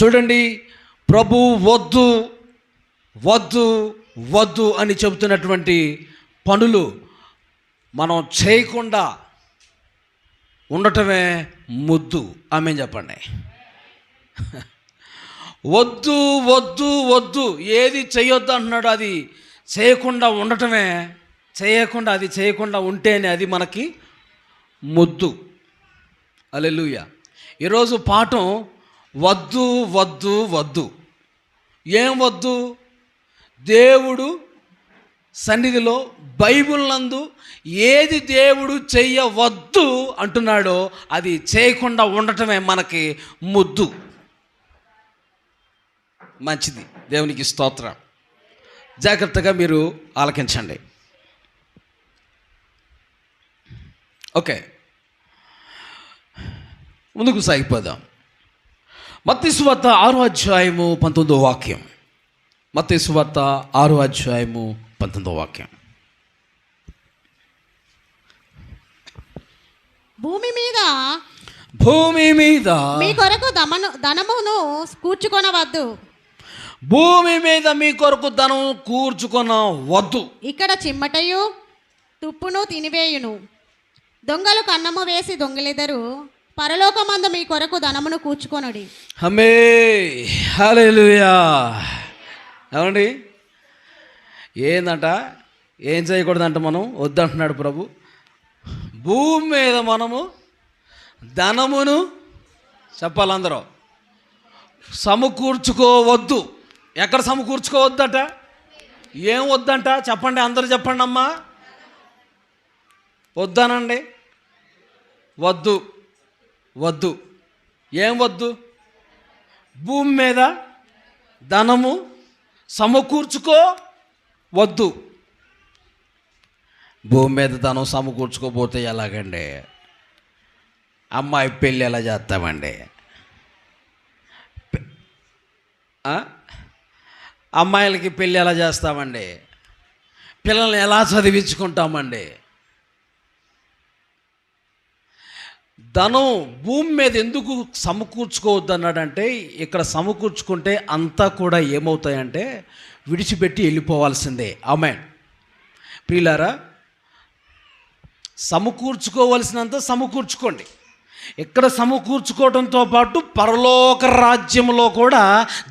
చూడండి, ప్రభు వద్దు వద్దు వద్దు అని చెబుతున్నటువంటి పనులు మనం చేయకుండా ఉండటమే ముద్దు. ఆమె చెప్పండి. వద్దు వద్దు వద్దు, ఏది చేయొద్దు అంటున్నాడు, అది చేయకుండా ఉండటమే, అది చేయకుండా ఉంటేనే అది మనకి ముద్దు. హల్లెలూయా. ఈరోజు పాఠం వద్దు వద్దు వద్దు. ఏం వద్దు? దేవుడు సన్నిధిలో బైబిల్ నందు ఏది దేవుడు చెయ్యవద్దు అంటున్నాడో అది చేయకుండా ఉండటమే మనకి ముద్దు. మంచిది, దేవునికి స్తోత్రం. జాగ్రత్తగా మీరు ఆలకించండి. ఓకే, ముందుకు సాగిపోదాం. మత్తయి సువార్త 6:19. మత్తయి సువార్త 6:19. భూమి మీద మీ కొరకు ధనమును కూర్చుకొనవద్దు. భూమి మీద మీ కొరకు ధనం కూర్చుకొనవద్దు. ఇక్కడ చిమ్మటయు తుప్పును తినివేయును, దొంగలు కన్నము వేసి దొంగిలెదరు. పరలోకమందు మీ కొరకు ధనమును కూర్చుకొనుడి. ఆమేన్, హల్లెలూయా. ఏమండి, ఏందంట? ఏం చేయకూడదంట? మనం వద్దంటున్నాడు ప్రభు. భూమి మీద మనము ధనమును, చెప్పాలందరూ, సమకూర్చుకోవద్దు. ఎక్కడ సమకూర్చుకోవద్దట? ఏం వద్దంట? చెప్పండి, అందరూ చెప్పండి అమ్మా. వద్దానండి. వద్దు వద్దు. ఏం వద్దు? భూమి మీద ధనము సమకూర్చుకోవద్దు. భూమి మీద ధనం సమకూర్చుకోపోతే ఎలాగండి? అమ్మాయి పెళ్ళి ఎలా చేస్తామండి? అమ్మాయిలకి పెళ్ళి ఎలా చేస్తామండి? పిల్లల్ని ఎలా చదివించుకుంటామండి? ధనం భూమి మీద ఎందుకు సమకూర్చుకోవద్దు అన్నాడంటే, ఇక్కడ సమకూర్చుకుంటే అంతా కూడా ఏమవుతాయంటే విడిచిపెట్టి వెళ్ళిపోవాల్సిందే. ఆమేన్. ప్రియులారా, సమకూర్చుకోవలసినంత సమకూర్చుకోండి. ఇక్కడ సమకూర్చుకోవడంతో పాటు పరలోక రాజ్యంలో కూడా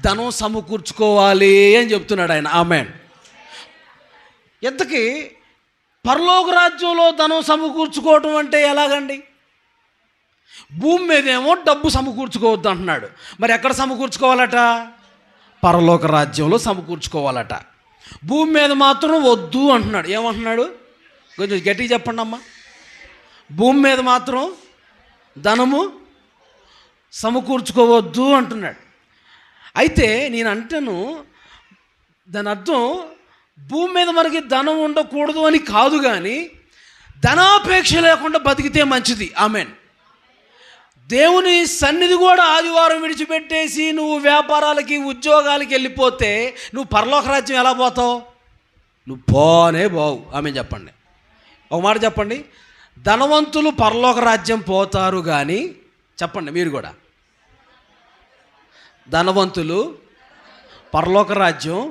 ధనం సమకూర్చుకోవాలి అని చెప్తున్నాడు ఆయన. ఆమేన్. ఎంతకీ పరలోక రాజ్యంలో ధనం సమకూర్చుకోవటం అంటే ఎలాగండి? భూమి మీద ఏమో డబ్బు సమకూర్చుకోవద్దు అంటున్నాడు. మరి ఎక్కడ సమకూర్చుకోవాలట? పరలోక రాజ్యంలో సమకూర్చుకోవాలట. భూమి మీద మాత్రం వద్దు అంటున్నాడు. ఏమంటున్నాడు? కొంచెం గట్టిగా చెప్పండి అమ్మా. భూమి మీద మాత్రం ధనము సమకూర్చుకోవద్దు అంటున్నాడు. అయితే నేను అంటాను, దాని అర్థం భూమి మీద మనకి ధనం ఉండకూడదు అని కాదు, కానీ ధనాపేక్ష లేకుండా బతికితే మంచిది. ఆమేన్. దేవుని సన్నిధి కూడా ఆదివారం విడిచిపెట్టేసి నువ్వు వ్యాపారాలకి ఉద్యోగాలకి వెళ్ళిపోతే నువ్వు పరలోక రాజ్యం ఎలా పోతావు? నువ్వు పోనే పోవు. ఆమేన్ చెప్పండి. ఒక మాట చెప్పండి, ధనవంతులు పరలోక రాజ్యం పోతారు కానీ, చెప్పండి మీరు కూడా, ధనవంతులు పరలోక రాజ్యం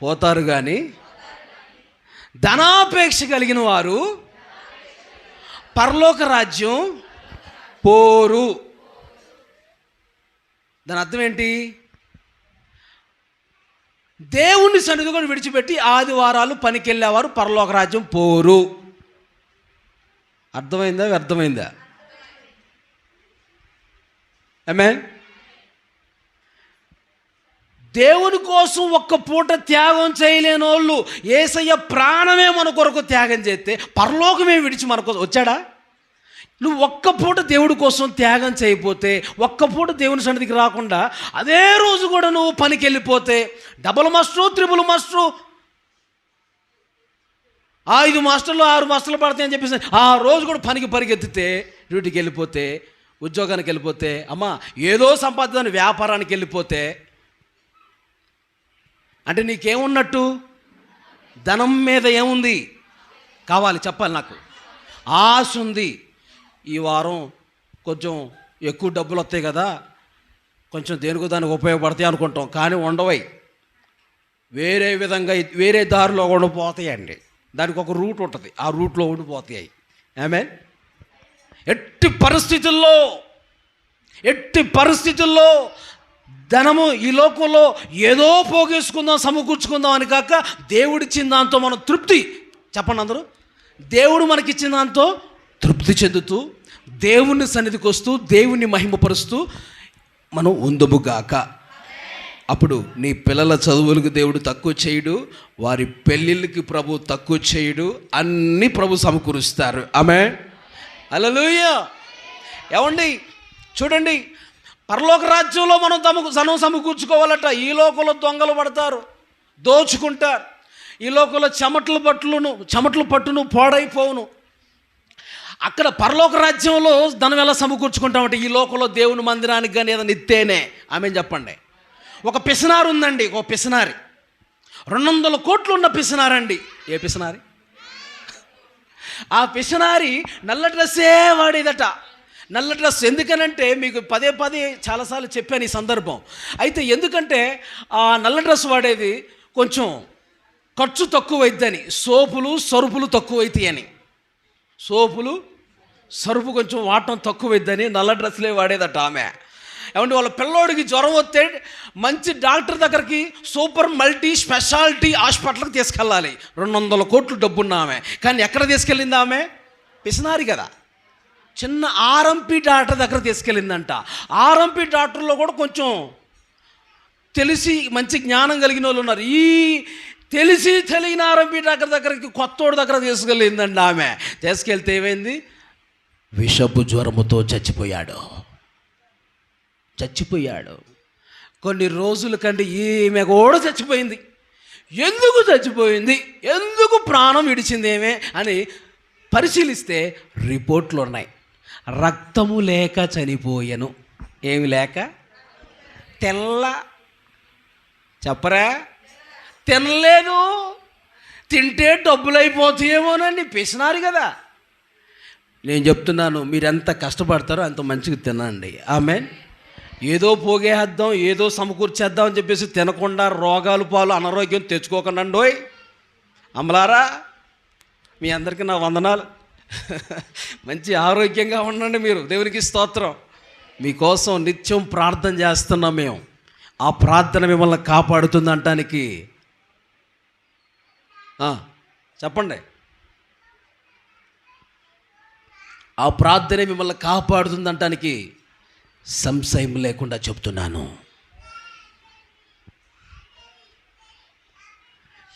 పోతారు కానీ ధనాపేక్ష కలిగిన వారు పరలోక రాజ్యం పోరు. దాని అర్థం ఏంటి? దేవుని సన్నిధి కూడా విడిచిపెట్టి ఆదివారాలు పనికి వెళ్ళేవారు పరలోక రాజ్యం పోరు. అర్థమైందా? వ్యర్థమైందా? ఆమేన్. దేవుని కోసం ఒక్క పూట త్యాగం చేయలేని వాళ్ళు, యేసయ్య ప్రాణమే మన కొరకు త్యాగం చేస్తే పరలోకమే విడిచి మన కోసం వచ్చాడా? నువ్వు ఒక్క పూట దేవుడి కోసం త్యాగం చేయకపోతే, ఒక్క పూట దేవుని సన్నిధికి రాకుండా అదే రోజు కూడా నువ్వు పనికి వెళ్ళిపోతే, డబుల్ మాస్టరు, త్రిబుల్ మాస్టరు, 5 మాస్టర్లు 6 మాస్టర్లు పడతాయని చెప్పేసి ఆ రోజు కూడా పనికి పరిగెత్తితే, డ్యూటీకి వెళ్ళిపోతే, ఉద్యోగానికి వెళ్ళిపోతే, అమ్మా ఏదో సంపాదన వ్యాపారానికి వెళ్ళిపోతే, అంటే నీకేమున్నట్టు? ధనం మీద ఏముంది కావాలి? చెప్పాలి. నాకు ఆశ ఉంది. ఈ వారం కొంచెం ఎక్కువ డబ్బులు వస్తాయి కదా, కొంచెం దేనికో దానికి ఉపయోగపడతాయి అనుకుంటాం, కానీ ఉండవై. వేరే విధంగా వేరే దారిలో ఉండిపోతాయండి. దానికి ఒక రూట్ ఉంటుంది, ఆ రూట్లో ఉండిపోతాయి. ఆమేన్. ఎట్టి పరిస్థితుల్లో ధనము ఈ లోకంలో ఏదో పోగేసుకుందాం, సమకూర్చుకుందాం అని కాక దేవుడిచ్చిన దాంతో మనం తృప్తి, చెప్పండి అందరూ, దేవుడు మనకిచ్చిన దాంతో తృప్తి చెందుతూ దేవుని సన్నిధికి వస్తూ దేవుని మహిమపరుస్తూ మనం ఉందముగాక. అప్పుడు నీ పిల్లల చదువులకు దేవుడు తక్కువ చేయడు, వారి పెళ్ళిళ్ళకి ప్రభు తక్కువ చేయడు, అన్నీ ప్రభు సమకూరుస్తారు. ఆమేన్. హల్లెలూయా. ఏమండి చూడండి, పరలోక రాజ్యంలో మనం ధనం సమకూర్చుకోవాలట. ఈ లోకంలో దొంగలు పడతారు, దోచుకుంటారు. ఈ లోకంలో చెమటలు పట్టును పాడైపోవును. అక్కడ పరలోక రాజ్యంలో ధనం ఎలా సమకూర్చుకుంటామంటే ఈ లోకంలో దేవుని మందిరానికి కానీ ఏదైనా ఇస్తేనే. ఆమేన్ చెప్పండి. ఒక పిసినారు ఉందండి, ఒక పిసినారి, 200 కోట్లు ఉన్న పిసినారండి. ఏ పిసినారి? ఆ పిసినారి నల్ల డ్రెస్సే వాడేదట. నల్ల డ్రెస్ ఎందుకనంటే మీకు పదే చాలాసార్లు చెప్పాను ఈ సందర్భం. అయితే ఎందుకంటే ఆ నల్ల డ్రెస్ వాడేది కొంచెం ఖర్చు తక్కువైద్దని, సరుపులు తక్కువైతాయని, సరుపు కొంచెం వాడటం తక్కువైద్దని నల్ల డ్రెస్లే వాడేదట ఆమె. ఏమంటే వాళ్ళ పిల్లోడికి జ్వరం వస్తే మంచి డాక్టర్ దగ్గరికి, సూపర్ మల్టీ స్పెషాలిటీ హాస్పిటల్కి తీసుకెళ్ళాలి. 200 కోట్లు డబ్బున్న ఆమె. కానీ ఎక్కడ తీసుకెళ్ళింది ఆమె? పిసినారి కదా. చిన్న ఆర్ఎంపీ డాక్టర్ దగ్గర తీసుకెళ్ళిందంట. ఆర్ఎంపీ డాక్టర్లో కూడా కొంచెం తెలిసి మంచి జ్ఞానం కలిగిన వాళ్ళు ఉన్నారు. ఈ తెలియని ఆర్ఎంపీ డాక్టర్ దగ్గరికి కొత్తోడి దగ్గర తీసుకెళ్ళిందండి ఆమె. తీసుకెళ్తే ఏమైంది? విషపు జ్వరముతో చచ్చిపోయాడు. కొన్ని రోజుల కంటే ఈమె కూడా చచ్చిపోయింది. ఎందుకు చచ్చిపోయింది, ఎందుకు ప్రాణం విడిచింది ఏమే అని పరిశీలిస్తే రిపోర్ట్లు ఉన్నాయి. రక్తము లేక చనిపోయెను. ఏమి లేక? చెప్పరా? తినలేదు. తింటే డబ్బులు అయిపోతాయేమోనని పిసినారు కదా. నేను చెప్తున్నాను, మీరు ఎంత కష్టపడతారో అంత మంచిగా తినండి. ఆమేన్. ఏదో పోగేద్దాం, ఏదో సమకూర్చేద్దాం అని చెప్పేసి తినకుండా రోగాలు పాలు అనారోగ్యం తెచ్చుకోకుండా అండోయ్ అమలారా, మీ అందరికీ నా వందనాలు. మంచి ఆరోగ్యంగా ఉండండి మీరు. దేవునికి స్తోత్రం. మీకోసం నిత్యం ప్రార్థన చేస్తున్నాం మేము. ఆ ప్రార్థన మిమ్మల్ని కాపాడుతుంది అంటానికి చెప్పండి. ఆ ప్రార్థనే మిమ్మల్ని కాపాడుతుంది అంటానికి సంశయం లేకుండా చెప్తున్నాను.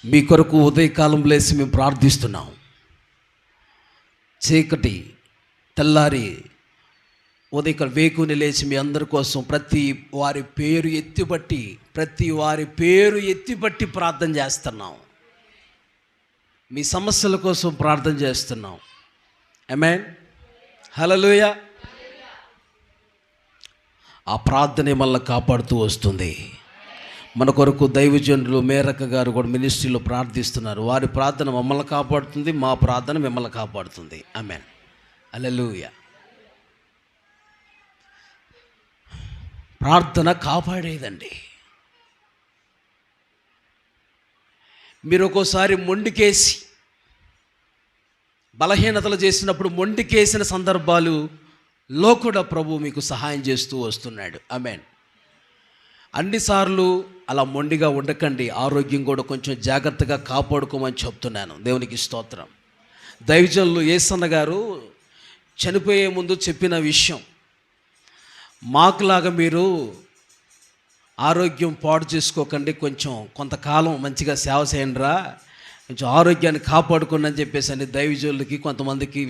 మీ కొరకు ఉదయకాలం లేసి మేము ప్రార్థిస్తున్నాం. చీకటి తెల్లారి ఉదయకాలం వేకుని లేచి మీ అందరి కోసం ప్రతి వారి పేరు ఎత్తిపట్టి ప్రార్థన చేస్తున్నాం. మీ సమస్యల కోసం ప్రార్థన చేస్తున్నాం. ఆమేన్. హల్లెలూయా. ఆ ప్రార్థనే మనల్ని కాపాడుతూ వస్తుంది. మన కొరకు దైవజనులు మేరక గారు కూడా మినిస్ట్రీలో ప్రార్థిస్తున్నారు. వారి ప్రార్థన మమ్మల్ని కాపాడుతుంది, మా ప్రార్థన మిమ్మల్ని కాపాడుతుంది. ఆమేన్. హల్లెలూయా. ప్రార్థన కాపాడేదండి. మీరు ఒక్కోసారి మొండికేసి బలహీనతలు చేసినప్పుడు మొండికేసిన సందర్భాలులో కూడా ప్రభు మీకు సహాయం చేస్తూ వస్తున్నాడు. ఆమేన్. అన్నిసార్లు అలా మొండిగా ఉండకండి. ఆరోగ్యం కూడా కొంచెం జాగ్రత్తగా కాపాడుకోమని చెప్తున్నాను. దేవునికి స్తోత్రం. దైవజనులు యేసన్న గారు చనిపోయే ముందు చెప్పిన విషయం, మాకులాగా మీరు ఆరోగ్యం పాడు చేసుకోకండి, కొంతకాలం మంచిగా సేవ చేయండిరా, కొంచెం ఆరోగ్యాన్ని కాపాడుకోండి అని చెప్పేసి అని దైవజనులకి కొంతమందికి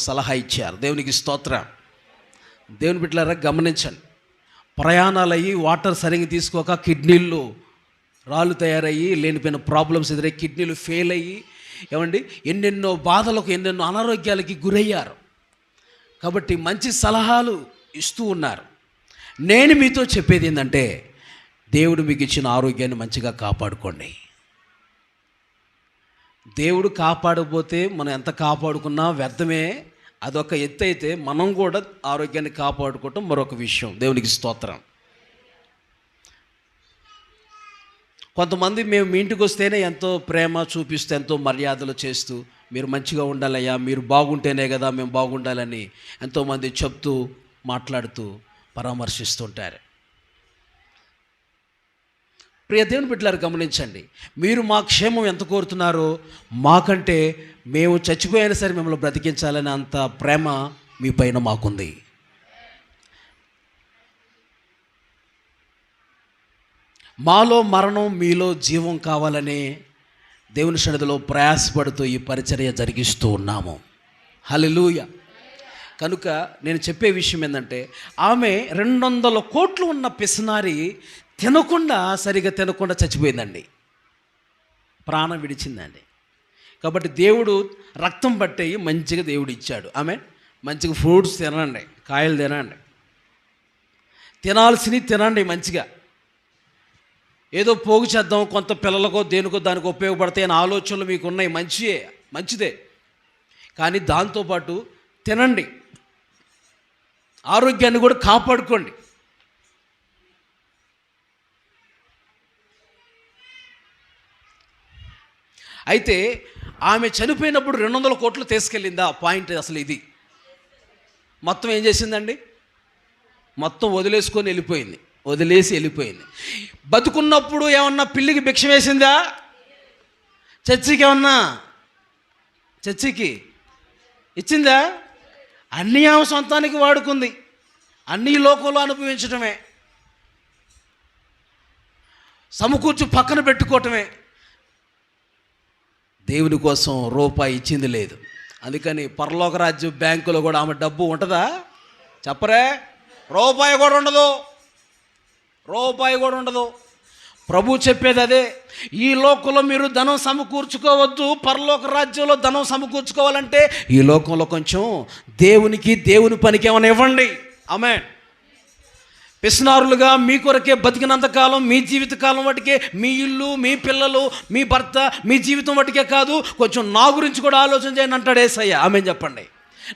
సలహా ఇచ్చారు. దేవునికి స్తోత్రం. దేవుని బిడ్డలారా గమనించండి. ప్రయాణాలు అయ్యి వాటర్ సరిగ్గా తీసుకోక కిడ్నీల్లో రాళ్ళు తయారయ్యి లేనిపోయిన ప్రాబ్లమ్స్ ఎదురయ్యి కిడ్నీలు ఫెయిల్ అయ్యి ఏమండి ఎన్నెన్నో బాధలకు ఎన్నెన్నో అనారోగ్యాలకి గురయ్యారు. కాబట్టి మంచి సలహాలు ఇస్తూ ఉన్నారు. నేను మీతో చెప్పేది ఏంటంటే, దేవుడు మీకు ఇచ్చిన ఆరోగ్యాన్ని మంచిగా కాపాడుకోండి. దేవుడు కాపాడకపోతే మనం ఎంత కాపాడుకున్నా వ్యర్థమే. అదొక ఎత్తు అయితే మనం కూడా ఆరోగ్యాన్ని కాపాడుకోవటం మరొక విషయం. దేవునికి స్తోత్రం. కొంతమంది మేము మీ ఇంటికి వస్తేనే ఎంతో ప్రేమ చూపిస్తూ ఎంతో మర్యాదలు చేస్తూ మీరు మంచిగా ఉండాలయ్యా, మీరు బాగుంటేనే కదా మేము బాగుండాలని ఎంతోమంది చెప్తూ మాట్లాడుతూ పరామర్శిస్తుంటారు. ప్రియ దేవుని బిడ్డలారు గమనించండి, మీరు మా క్షేమం ఎంత కోరుతున్నారో మాకంటే మేము చచ్చిపోయినా సరే మిమ్మల్ని బ్రతికించాలనే అంత ప్రేమ మీ పైన మాకుంది. మాలో మరణం మీలో జీవం కావాలని దేవుని సన్నిధిలో ప్రయాసపడుతూ ఈ పరిచర్య జరిగిస్తూ ఉన్నాము. హల్లెలూయా. కనుక నేను చెప్పే విషయం ఏంటంటే, ఆమె 200 కోట్లు ఉన్న పిసినారి సరిగా తినకుండా చచ్చిపోయిందండి, ప్రాణం విడిచిందండి. కాబట్టి దేవుడు రక్తం పట్టేయి మంచిగా దేవుడు ఇచ్చాడు. ఆమె మంచిగా ఫ్రూట్స్ తినండి, కాయలు తినండి, తినాల్సినవి తినండి మంచిగా. ఏదో పోగు చేద్దాం, కొంత పిల్లలకో దేనికో దానికి ఉపయోగపడతాయి అనే ఆలోచనలు మీకు ఉన్నాయి, మంచిదే. కానీ దాంతోపాటు తినండి, ఆరోగ్యాన్ని కూడా కాపాడుకోండి. అయితే ఆమె చనిపోయినప్పుడు 200 కోట్లు తీసుకెళ్ళిందా? పాయింట్ అసలు ఇది. మొత్తం ఏం చేసిందండి? మొత్తం వదిలేసి వెళ్ళిపోయింది. బతుకున్నప్పుడు ఏమన్నా పిల్లికి భిక్ష వేసిందా? చర్చికి ఇచ్చిందా? అన్నీ ఆమె సొంతానికి వాడుకుంది, అన్నీ లోకంలో అనుభవించడమే, సమకూర్చి పక్కన పెట్టుకోవటమే. దేవుని కోసం రూపాయి ఇచ్చింది లేదు. అందుకని పరలోక రాజ్య బ్యాంకులో కూడా ఆమె డబ్బు ఉంటుందా? చెప్పరే, రూపాయి కూడా ఉండదు. ప్రభు చెప్పేది అదే, ఈ లోకంలో మీరు ధనం సమకూర్చుకోవద్దు, పరలోక రాజ్యంలో ధనం సమకూర్చుకోవాలంటే ఈ లోకంలో కొంచెం దేవుని పనికి ఏమైనా ఇవ్వండి. ఆమేన్. పిసినారులుగా మీ కొరకే బతికినంతకాలం మీ జీవితకాలం వాటికే, మీ ఇల్లు, మీ పిల్లలు, మీ భర్త, మీ జీవితం వాటికే కాదు, కొంచెం నా గురించి కూడా ఆలోచన చేయండి అంటాడు యేసయ్య. ఆమేన్ చెప్పండి.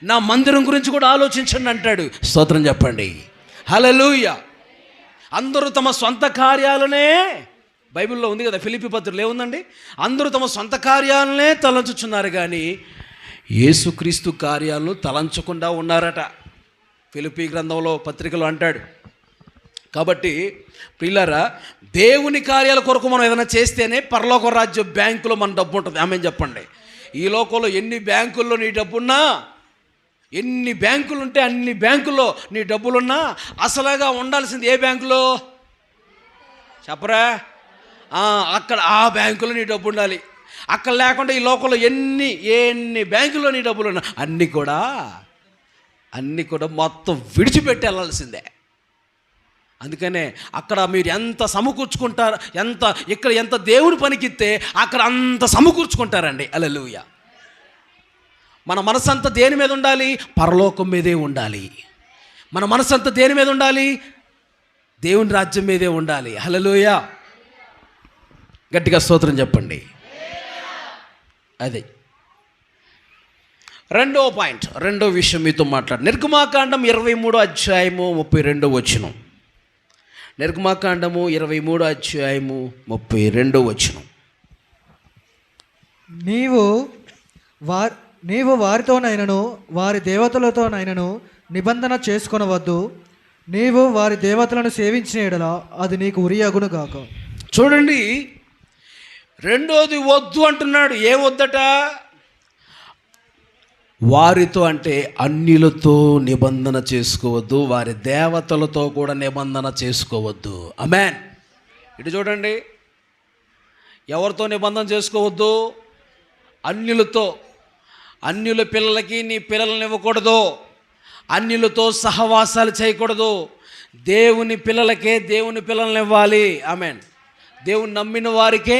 నా మందిరం గురించి కూడా ఆలోచించండి అంటాడు. స్తోత్రం చెప్పండి. హల్లెలూయా. అందరూ తమ సొంత కార్యాలనే, బైబిల్లో ఉంది కదా, ఫిలిప్పీ పత్రికలో ఏముందండి? అందరూ తమ సొంత కార్యాలనే తలంచుచున్నారు కానీ యేసుక్రీస్తు కార్యాలను తలంచకుండా ఉన్నారట. ఫిలిప్పీ గ్రంథంలో పత్రికలో అంటాడు. కాబట్టి ప్రియులారా, దేవుని కార్యాల కొరకు మనం ఏదైనా చేస్తేనే పరలోక రాజ్య బ్యాంకులో మన డబ్బు ఉంటుంది. ఆమేన్ చెప్పండి. ఈ లోకంలో ఎన్ని బ్యాంకుల్లో నీ డబ్బున్నా, ఎన్ని బ్యాంకులు ఉంటే అన్ని బ్యాంకుల్లో నీ డబ్బులున్నా అసలుగా ఉండాల్సింది ఏ బ్యాంకులో చెప్పరా? అక్కడ ఆ బ్యాంకులో నీ డబ్బు ఉండాలి. అక్కడ లేకుండా ఈ లోకంలో ఎన్ని బ్యాంకుల్లో నీ డబ్బులు ఉన్నా అన్నీ కూడా మొత్తం విడిచిపెట్టి వెళ్ళాల్సిందే. అందుకనే అక్కడ మీరు ఎంత సమకూర్చుకుంటారు, ఇక్కడ ఎంత దేవుని పనికిస్తే అక్కడ అంత సమకూర్చుకుంటారండి. హల్లెలూయా. మన మనసంతా దేని మీద ఉండాలి? పరలోకం మీదే ఉండాలి. మన మనసంతా దేని మీద ఉండాలి? దేవుని రాజ్యం మీదే ఉండాలి. హల్లెలూయా. గట్టిగా స్తోత్రం చెప్పండి. అదే రెండో విషయం మీతో మాట్లాడు. నిర్గమాకాండం 23వ అధ్యాయము 32వ వచనం. నిర్గమాకాండము 23వ అధ్యాయము 32వ వచనం. నీవు వారితోనైనను వారి దేవతలతోనైనను నిబంధన చేసుకొనవద్దు. నీవు వారి దేవతలను సేవించిన యెడల అది నీకు ఉరియగును గాక. చూడండి, రెండోది వద్దు అంటున్నాడు. ఏ వద్దట? వారితో అంటే అన్యులతో నిబంధన చేసుకోవద్దు, వారి దేవతలతో కూడా నిబంధన చేసుకోవద్దు. ఆమేన్. ఇటు చూడండి, ఎవరితో నిబంధన చేసుకోవద్దు? అన్యులతో. అన్యుల పిల్లలకి నీ పిల్లల్ని ఇవ్వకూడదు, అన్యులతో సహవాసాలు చేయకూడదు. దేవుని పిల్లలకే దేవుని పిల్లల్ని ఇవ్వాలి. ఆమేన్. దేవుని నమ్మిన వారికే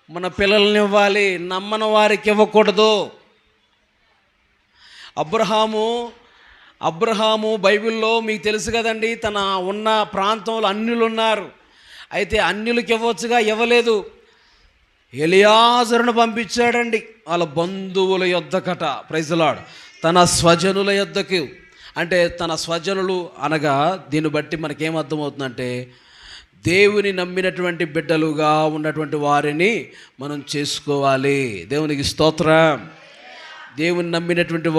మన పిల్లల్ని ఇవ్వాలి, నమ్మని వారికి ఇవ్వకూడదు. అబ్రహాము బైబిల్లో మీకు తెలుసు కదండి, తన ఉన్న ప్రాంతంలో అన్యులు ఉన్నారు. అయితే అన్యులకి ఇవ్వచ్చుగా, ఇవ్వలేదు. ఎలియాజరును పంపించాడండి వాళ్ళ బంధువుల యొద్దకట. Praise the lord. తన స్వజనుల యొద్దకు, అంటే తన స్వజనులు అనగా దీన్ని బట్టి మనకేమర్థమవుతుందంటే దేవుని నమ్మినటువంటి బిడ్డలుగా ఉన్నటువంటి వారిని మనం చేసుకోవాలి. దేవునికి స్తోత్రం. దేవుని నమ్మినటువంటి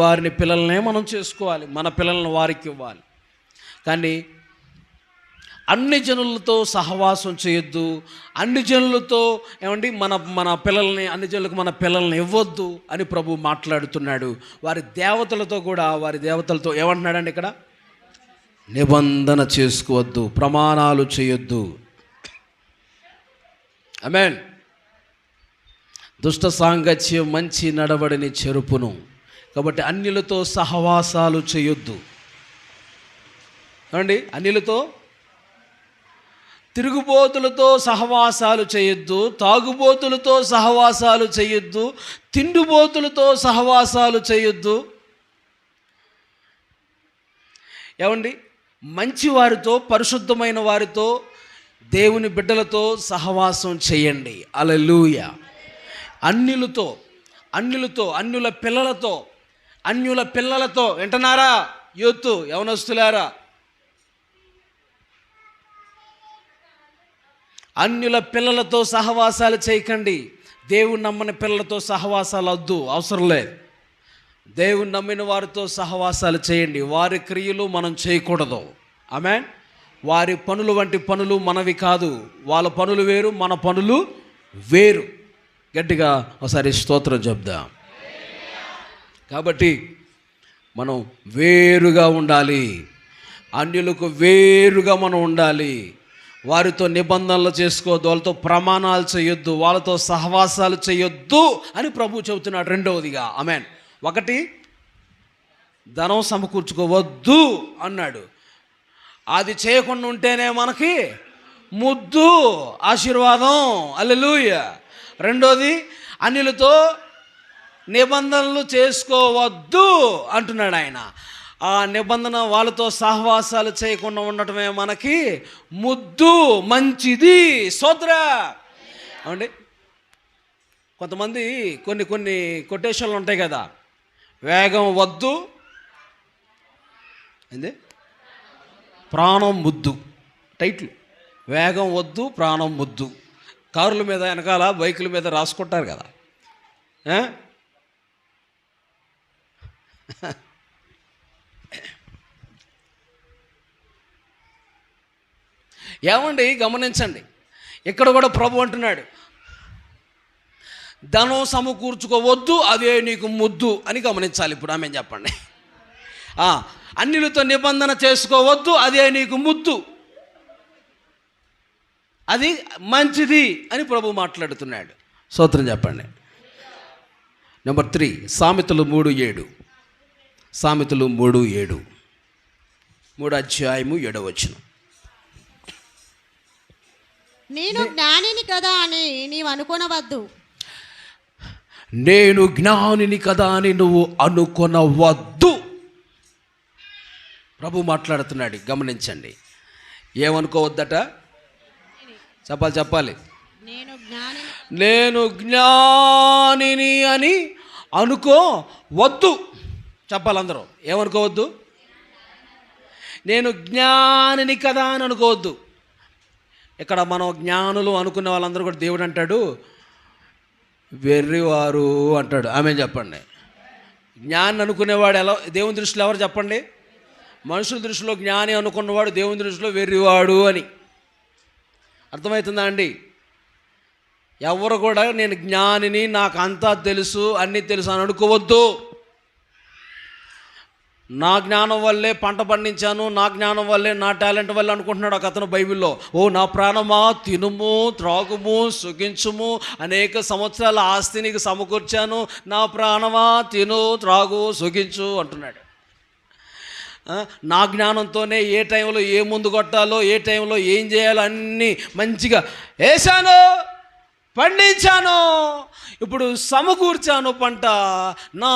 వారిని పిల్లలనే మనం చేసుకోవాలి. మన పిల్లలను వారికి ఇవ్వాలి. కానీ అన్ని జనులతో సహవాసం చేయొద్దు, అన్ని జనులతో ఏమండి మన పిల్లల్ని, అన్ని జనులకు మన పిల్లల్ని ఇవ్వద్దు అని ప్రభు మాట్లాడుతున్నాడు. వారి దేవతలతో ఏమంటున్నాడండి ఇక్కడ? నిబంధన చేసుకోవద్దు, ప్రమాణాలు చేయొద్దు. ఆమేన్. దుష్ట సాంగత్యం మంచి నడవడిని చెరుపును. కాబట్టి అన్యులతో సహవాసాలు చేయొద్దు. ఏమండి? అన్యులతో, తిరుగుబోతులతో సహవాసాలు చేయొద్దు, తాగుబోతులతో సహవాసాలు చేయొద్దు, తిండిబోతులతో సహవాసాలు చేయొద్దు. ఏమండి? మంచి వారితో, పరిశుద్ధమైన వారితో, దేవుని బిడ్డలతో సహవాసం చేయండి. హల్లెలూయా. అన్యులతో, అన్యుల పిల్లలతో వింటున్నారా? యూత్, యవనస్తులారా, అన్యుల పిల్లలతో సహవాసాలు చేయకండి. దేవుని నమ్మని పిల్లలతో సహవాసాలు వద్దు, అవసరం లేదు. దేవుని నమ్మిన వారితో సహవాసాలు చేయండి. వారి క్రియలు మనం చేయకూడదు. ఆమేన్. వారి పనులు వంటి పనులు మనవి కాదు. వాళ్ళ పనులు వేరు, మన పనులు వేరు. గట్టిగా ఒకసారి స్తోత్రం చెప్దాం. కాబట్టి మనం వేరుగా ఉండాలి, అన్యులకు వేరుగా మనం ఉండాలి. వారితో నిబంధనలు చేసుకోవద్దు, వాళ్ళతో ప్రమాణాలు చేయొద్దు, వాళ్ళతో సహవాసాలు చేయొద్దు అని ప్రభు చెబుతున్నాడు. రెండవదిగా ఆమేన్. ఒకటి, ధనం సమకూర్చుకోవద్దు అన్నాడు. అది చేయకుండా ఉంటేనే మనకి ముద్దు, ఆశీర్వాదం. హల్లెలూయా. రెండోది, అన్యులతో నిబంధనలు చేసుకోవద్దు అంటున్నాడు ఆయన. ఆ నిబంధన, వాళ్ళతో సహవాసాలు చేయకుండా ఉండటమే మనకి ముద్దు, మంచిది. సోదర అవండి. కొంతమంది కొన్ని కొటేషన్లు ఉంటాయి కదా, వేగం వద్దు, ఏంది, ప్రాణం ముద్దు. టైట్లు, వేగం వద్దు, ప్రాణం ముద్దు. కారుల మీద, వెనకాల బైకుల మీద రాసుకుంటారు కదా. ఏమండి? గమనించండి, ఇక్కడ కూడా ప్రభు అంటున్నాడు, ధనం సమకూర్చుకోవద్దు, అదే నీకు ముద్దు అని గమనించాలి. ఇప్పుడు ఆమె చెప్పండి. అన్యులతో నిబంధన చేసుకోవద్దు, అదే నీకు ముద్దు, అది మంచిది అని ప్రభు మాట్లాడుతున్నాడు. స్తోత్రం చెప్పండి. నెంబర్ 3, సామెతలు 3:7. సామెతలు 3:7, 3:7. నేను జ్ఞానిని కదా అని నీవు అనుకొనవద్దు. నేను జ్ఞానిని కదా అని నువ్వు అనుకొనవద్దు. ప్రభు మాట్లాడుతున్నాడు. గమనించండి. ఏమనుకోవద్దట? చెప్పాలి. నేను జ్ఞానిని అని అనుకోవద్దు. చెప్పాలి అందరూ. ఏమనుకోవద్దు? నేను జ్ఞానిని కదా అని అనుకోవద్దు. ఇక్కడ మనం జ్ఞానులు అనుకునే వాళ్ళందరూ కూడా దేవుడు అంటాడు వెర్రివారు అంటాడు. ఆమె చెప్పండి. జ్ఞాని అనుకునేవాడు ఎలా దేవుని దృష్టిలో ఎవరు చెప్పండి? మనుషుల దృష్టిలో జ్ఞాని అనుకున్నవాడు దేవుని దృష్టిలో వెర్రివాడు అని. అర్థమవుతుందా అండి? ఎవరు కూడా నేను జ్ఞానిని, నాకు అంతా తెలుసు, అన్నీ తెలుసు అని అనుకోవద్దు. నా జ్ఞానం వల్లే పంట పండించాను, నా జ్ఞానం వల్లే, నా టాలెంట్ వల్లే అనుకుంటున్నాడు ఒక అతను బైబిల్లో. ఓ నా ప్రాణమా, తినుము, త్రాగుము, సుఖించుము, అనేక సంవత్సరాల ఆస్తి నీకు సమకూర్చాను, నా ప్రాణమా తిను, త్రాగు, సుఖించు అంటున్నాడు. నా జ్ఞానంతోనే ఏ టైంలో ఏ ముందు కొట్టాలో, ఏ టైంలో ఏం చేయాలో అన్నీ మంచిగా వేశాను, పండించాను, ఇప్పుడు సమకూర్చాను పంట. నా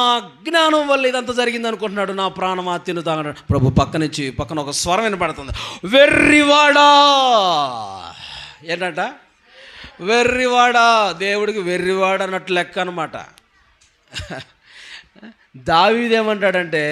జ్ఞానం వల్ల ఇదంతా జరిగింది అనుకుంటున్నాడు. నా ప్రాణమా తిను తాగడు. ప్రభు పక్కన ఒక స్వరం వినపడుతుంది, వెర్రివాడా. ఏంటంట? వెర్రివాడా. దేవుడికి వెర్రివాడ అన్నట్టు లెక్క అనమాట. దావీదేమంటాడంటే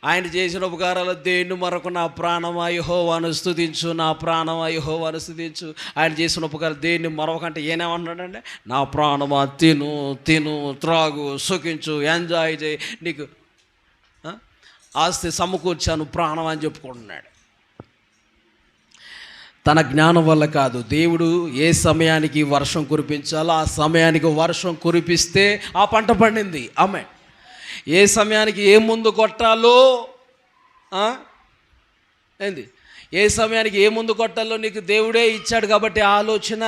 ఆయన చేసిన ఉపకారాలు దేన్ని మరొక నా ప్రాణమా యెహోవాను స్తుతించు, నా ప్రాణమా యెహోవాను స్తుతించు. ఆయన చేసిన ఉపకారాలు దేన్ని మరొకంటే ఏమన్నాడంటే, నా ప్రాణమా తిను తిను త్రాగు సుఖించు ఎంజాయ్ చేయి, నీకు ఆస్తి సమకూర్చాను ప్రాణం అని చెప్పుకుంటున్నాడు. తన జ్ఞానం వల్ల కాదు, దేవుడు ఏ సమయానికి వర్షం కురిపించాలో ఆ సమయానికి వర్షం కురిపిస్తే ఆ పంట పండింది. ఆమె ఏ సమయానికి ఏ ముందు కొట్టాలో ఏంది, ఏ సమయానికి ఏ ముందు కొట్టాలో నీకు దేవుడే ఇచ్చాడు కాబట్టి ఆలోచన,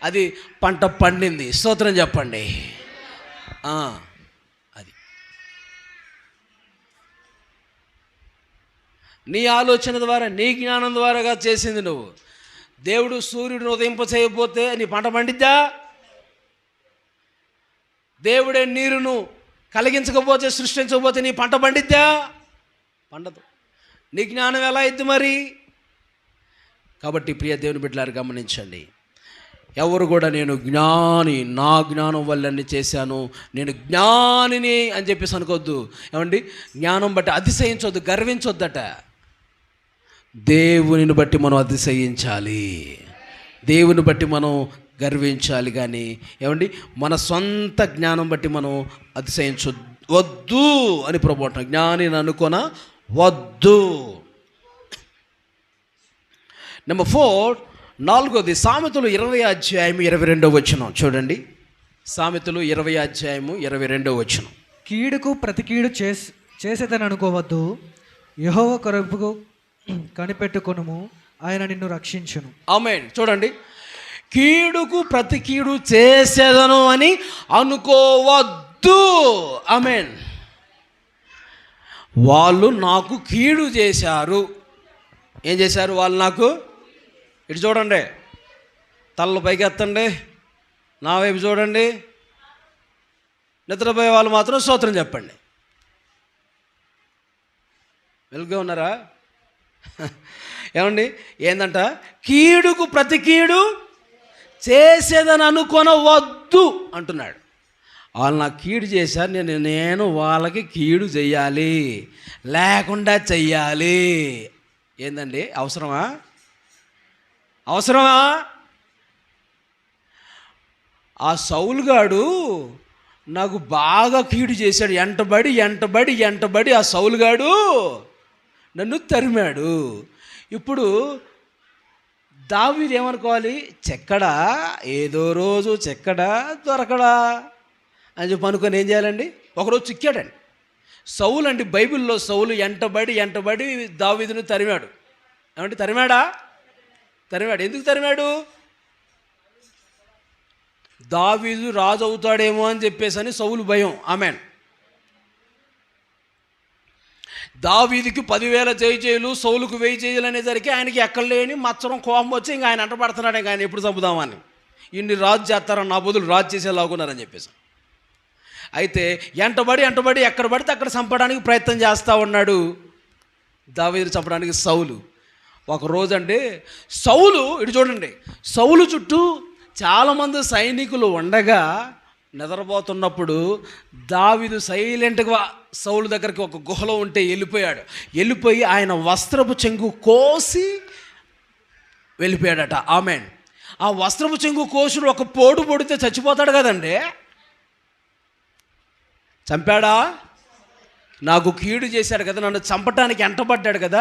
అది పంట పండింది. స్తోత్రం చెప్పండి. అది నీ ఆలోచన ద్వారా నీ జ్ఞానం ద్వారాగా చేసింది నువ్వు. దేవుడు సూర్యుడిని ఉదయింప చేయకపోతే నీ పంట పండిద్దా? దేవుడే నీరును కలిగించకపోతే సృష్టించకపోతే నీ పంట పండిద్దా? పండదు. నీ జ్ఞానం ఎలా అయింది మరి? కాబట్టి ప్రియ దేవుని బిడ్డలారు గమనించండి, ఎవరు కూడా నేను జ్ఞాని, నా జ్ఞానం వల్ల అన్ని చేశాను, నేను జ్ఞానిని అని చెప్పేసి అనుకోవద్దు. ఏమండి, జ్ఞానం బట్టి అతిశయించొద్దు, గర్వించొద్దట. దేవునిని బట్టి మనం అతిశయించాలి, దేవుని బట్టి మనం గర్వించాలి. కానీ ఏమండి, మన సొంత జ్ఞానం బట్టి మనం అతిశయించొద్దు అని ప్రభు అంటాం. జ్ఞానిని అనుకొన వద్దు. నెంబర్ 4, 4వది సామెతలు 20వ అధ్యాయం 22వ వచనం చూడండి. సామెతలు 20వ అధ్యాయం 22వ వచనం. కీడుకు ప్రతి కీడు చేసేదని అనుకోవద్దు, యెహోవా కొరకు కనిపెట్టుకొనుము, ఆయన నిన్ను రక్షించును. ఆమేన్. చూడండి, కీడుకు ప్రతి కీడు చేసేదను అని అనుకోవద్దు. ఆమేన్. వాళ్ళు నాకు కీడు చేశారు. ఏం చేశారు వాళ్ళు నాకు? ఇటు చూడండి, తలలు పైకి ఎత్తండి, నా వైపు చూడండి. నిద్రపోయే వాళ్ళు మాత్రం స్తోత్రం చెప్పండి. వెలుగుగా ఉన్నారా? ఏమండి, ఏందంట? కీడుకు ప్రతి కీడు చేసేదని అనుకొనవద్దు అంటున్నాడు. వాళ్ళు నాకు కీడు చేశారు, నేను వాళ్ళకి కీడు చెయ్యాలి, లేకుండా చెయ్యాలి. ఏందండి, అవసరమా? అవసరమా? ఆ సౌలుగాడు నాకు బాగా కీడు చేశాడు, ఎంటబడి ఆ సౌలుగాడు నన్ను తరిమాడు. ఇప్పుడు దావీదు ఏమనుకోవాలి? చెక్కడా, ఏదో రోజు చెక్కడా దొరకడా అని చెప్పి అనుకొని ఏం చేయాలండి? ఒకరోజు చిక్కాడండి. సౌలు అండి, బైబిల్లో సౌలు ఎంటబడి దావీదును తరిమాడు. ఏమంటే తరిమాడు. ఎందుకు తరిమాడు? దావీదు రాజు అవుతాడేమో అని చెప్పేసి అని సౌలు భయం. ఆమెన్. దావీదుకి 10,000 జయజయులు, సౌలుకు 1000 జయజయులు అనేసరికి ఆయనకి ఎక్కడ లేని మచ్చరం కోపం వచ్చి ఇంకా ఆయన అంటపడుతున్నాడు. ఇంకా ఆయన ఎప్పుడు చంపుదామని, ఇన్ని రాజు చేస్తారని నా బదులు రాజు చేసేలాగున్నారని చెప్పేసి. అయితే ఎంటబడి ఎక్కడ పడితే అక్కడ చంపడానికి ప్రయత్నం చేస్తూ ఉన్నాడు దావీదు చంపడానికి సౌలు. ఒకరోజు అంటే సౌలు, ఇటు చూడండి, సౌలు చుట్టూ చాలామంది సైనికులు ఉండగా నిద్రపోతున్నప్పుడు దావీదు సైలెంట్గా సౌలు దగ్గరికి ఒక గుహలో ఉంటే వెళ్ళిపోయి ఆయన వస్త్రపు చెంగు కోసి వెళ్ళిపోయాడట. ఆమెన్. ఆ వస్త్రపు చెంగు కోసుడు ఒక పోటు పొడితే చచ్చిపోతాడు కదండి. చంపాడా? నాకు కీడు చేశాడు కదా, నన్ను చంపటానికి ఎంటబడ్డాడు కదా,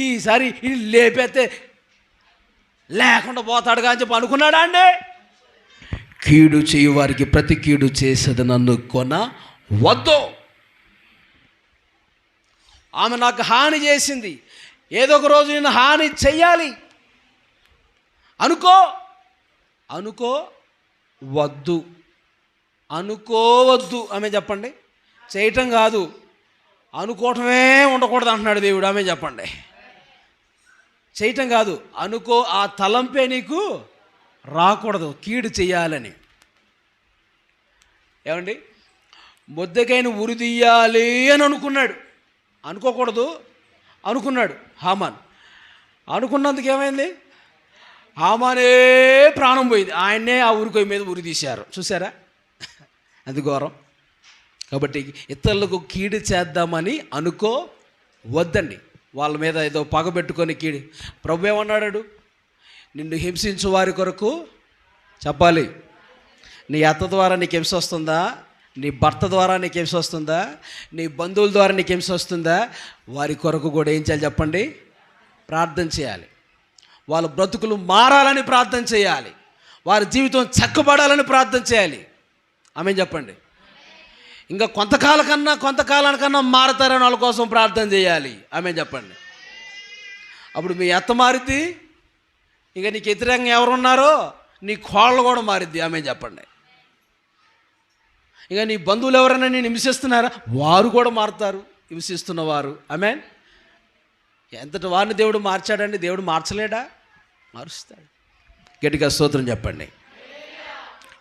ఈసారి ఇది లేపేస్తే లేకుండా పోతాడుగా అని చెప్పి అనుకున్నాడా అండి? కీడు చేయువారికి ప్రతి కీడు చేసేది నన్ను వద్దు. ఆమె నాకు హాని చేసింది, ఏదో ఒక రోజు నేను హాని చెయ్యాలి అనుకోవద్దు. ఆమె చెప్పండి. చేయటం కాదు, అనుకోవటమే ఉండకూడదు అంటున్నాడు దేవుడు. ఆమె చెప్పండి. చేయటం కాదు, ఆ తలంపే నీకు రాకూడదు కీడు చెయ్యాలని. ఏమండి, మొద్దకైన ఉరి తీయాలి అని అనుకున్నాడు హామాన్. అనుకున్నందుకు ఏమైంది? హామానే ప్రాణం పోయింది. ఆయన్నే ఆ ఉరికొయ్య మీద ఉరి తీశారు. చూసారా? అది ఘోరం. కాబట్టి ఇతరులకు కీడు చేద్దామని వద్దండి. వాళ్ళ మీద ఏదో పగబెట్టుకొని కీడు. ప్రభు ఏమన్నాడు? నిన్ను హింసించు వారి కొరకు చెప్పాలి. నీ అత్త ద్వారా నీకు హింస వస్తుందా? నీ భర్త ద్వారా నీకు హింస వస్తుందా? నీ బంధువుల ద్వారా నీకు హింస వస్తుందా? వారి కొరకు కూడా ఏం చేయాలి చెప్పండి? ప్రార్థన చేయాలి. వాళ్ళ బ్రతుకులు మారాలని ప్రార్థన చేయాలి. వారి జీవితం చక్కబడాలని ప్రార్థన చేయాలి. ఆమె చెప్పండి. ఇంకా కొంతకాలానికన్నా మారతారని వాళ్ళ కోసం ప్రార్థన చేయాలి. ఆమె చెప్పండి. అప్పుడు మీ అత్త మారిద్ది. ఇక నీకు వ్యతిరేకంగా ఎవరున్నారో నీ కోళ్ళు కూడా మారిద్ది. ఆమె చెప్పండి. ఇక నీ బంధువులు ఎవరైనా నేను హింసిస్తున్నారా, వారు కూడా మారుతారు, హింసిస్తున్నవారు. ఆమె ఎంతటి వారిని దేవుడు మార్చాడండి? దేవుడు మార్చలేడా? మారుస్తాడు. గట్టిగా స్తోత్రం చెప్పండి.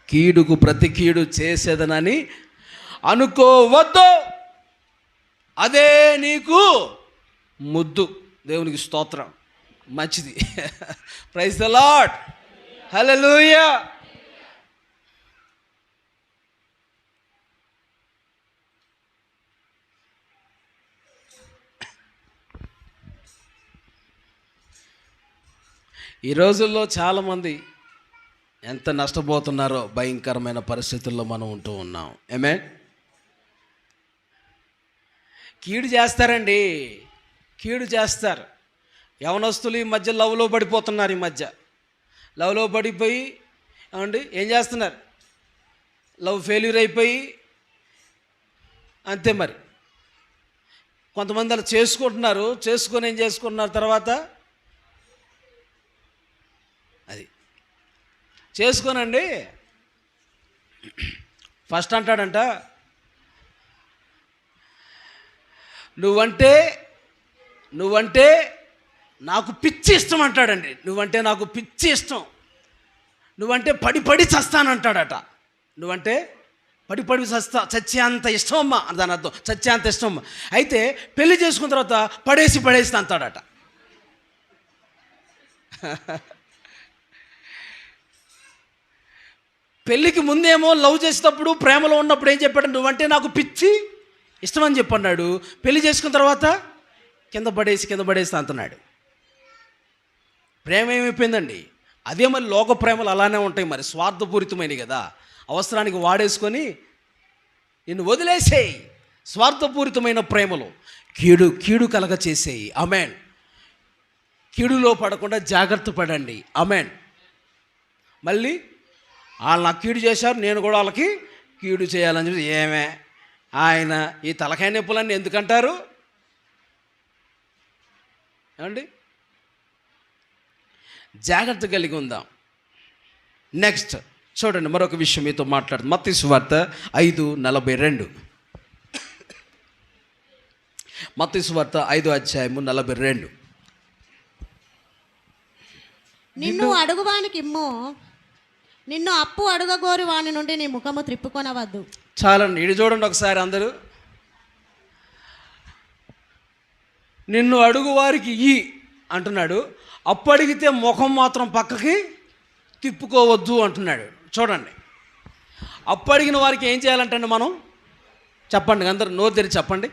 కీడుకు ప్రతి కీడు చేసేదనని అనుకోవద్దు, అదే నీకు ముద్దు. దేవునికి స్తోత్రం. మంచిది. Praise the Lord. హల్లెలూయా. ఈ రోజుల్లో చాలామంది ఎంత నష్టపోతున్నారో భయంకరమైన పరిస్థితుల్లో మనం ఉంటూ ఉన్నాం. ఏమే కీడు చేస్తారండి, కీడు చేస్తారు. యవనస్తులు ఈ మధ్య లవ్లో పడిపోతున్నారు. ఈ మధ్య లవ్లో పడిపోయి ఏమండి ఏం చేస్తున్నారు? లవ్ ఫెయిల్యూర్ అయిపోయి అంతే. మరి కొంతమంది అలా చేసుకుంటున్నారు. చేసుకొని ఏం చేసుకుంటున్నారు తర్వాత అది చేసుకోనండి. ఫస్ట్ అంటాడంట, నువ్వంటే నాకు పిచ్చి ఇష్టం అంటాడండి. నువ్వంటే నాకు పిచ్చి ఇష్టం, నువ్వంటే పడి చస్తానంటాడట. నువ్వంటే పడి చచ్చేంత ఇష్టం అమ్మా. దాని అర్థం చచ్చేంత ఇష్టం అమ్మ. అయితే పెళ్లి చేసుకున్న తర్వాత పడేసి అంటాడట. పెళ్ళికి ముందేమో లవ్ చేసేటప్పుడు ప్రేమలో ఉన్నప్పుడు ఏం చెప్పాడు? నువ్వంటే నాకు పిచ్చి ఇష్టం అని చెప్పన్నాడు. పెళ్లి చేసుకున్న తర్వాత కింద పడేసి అంటున్నాడు. ప్రేమ ఏమైపోయిందండి? అదే మరి లోక ప్రేమలు అలానే ఉంటాయి. మరి స్వార్థపూరితమైనవి కదా. అవసరానికి వాడేసుకొని నిన్ను వదిలేసేయి. స్వార్థపూరితమైన ప్రేమలు కీడు కలగ చేసేయి. ఆమెన్. కీడులో పడకుండా జాగ్రత్త పడండి. ఆమెన్. మళ్ళీ వాళ్ళు నాకు కీడు చేశారు, నేను కూడా వాళ్ళకి కీడు చేయాలని చెప్పి ఏమే ఆయన ఈ తలకాయ నొప్పులన్నీ ఎందుకంటారు ఏమండి? జాగ్రత్త కలిగి ఉందాం. నెక్స్ట్ చూడండి, మరొక విషయం మీతో మాట్లాడు. మత్తయి సువార్త 5:42. మత్తయి సువార్త 5:42. నిన్ను అడుగువానికి ఇమ్ము, నిన్ను అప్పు అడుగగోరు వాని నుండి నీ ముఖము త్రిప్పుకొనవద్దు. చాలండి. ఇది చూడండి ఒకసారి అందరూ. నిన్ను అడుగు వారికి ఇయ్యి అంటున్నాడు. అప్పు అడిగితే ముఖం మాత్రం పక్కకి తిప్పుకోవద్దు అంటున్నాడు. చూడండి, అప్పు అడిగిన వారికి ఏం చేయాలంటే మనం చెప్పండి, అందరూ నోరు తెరిచి చెప్పండి.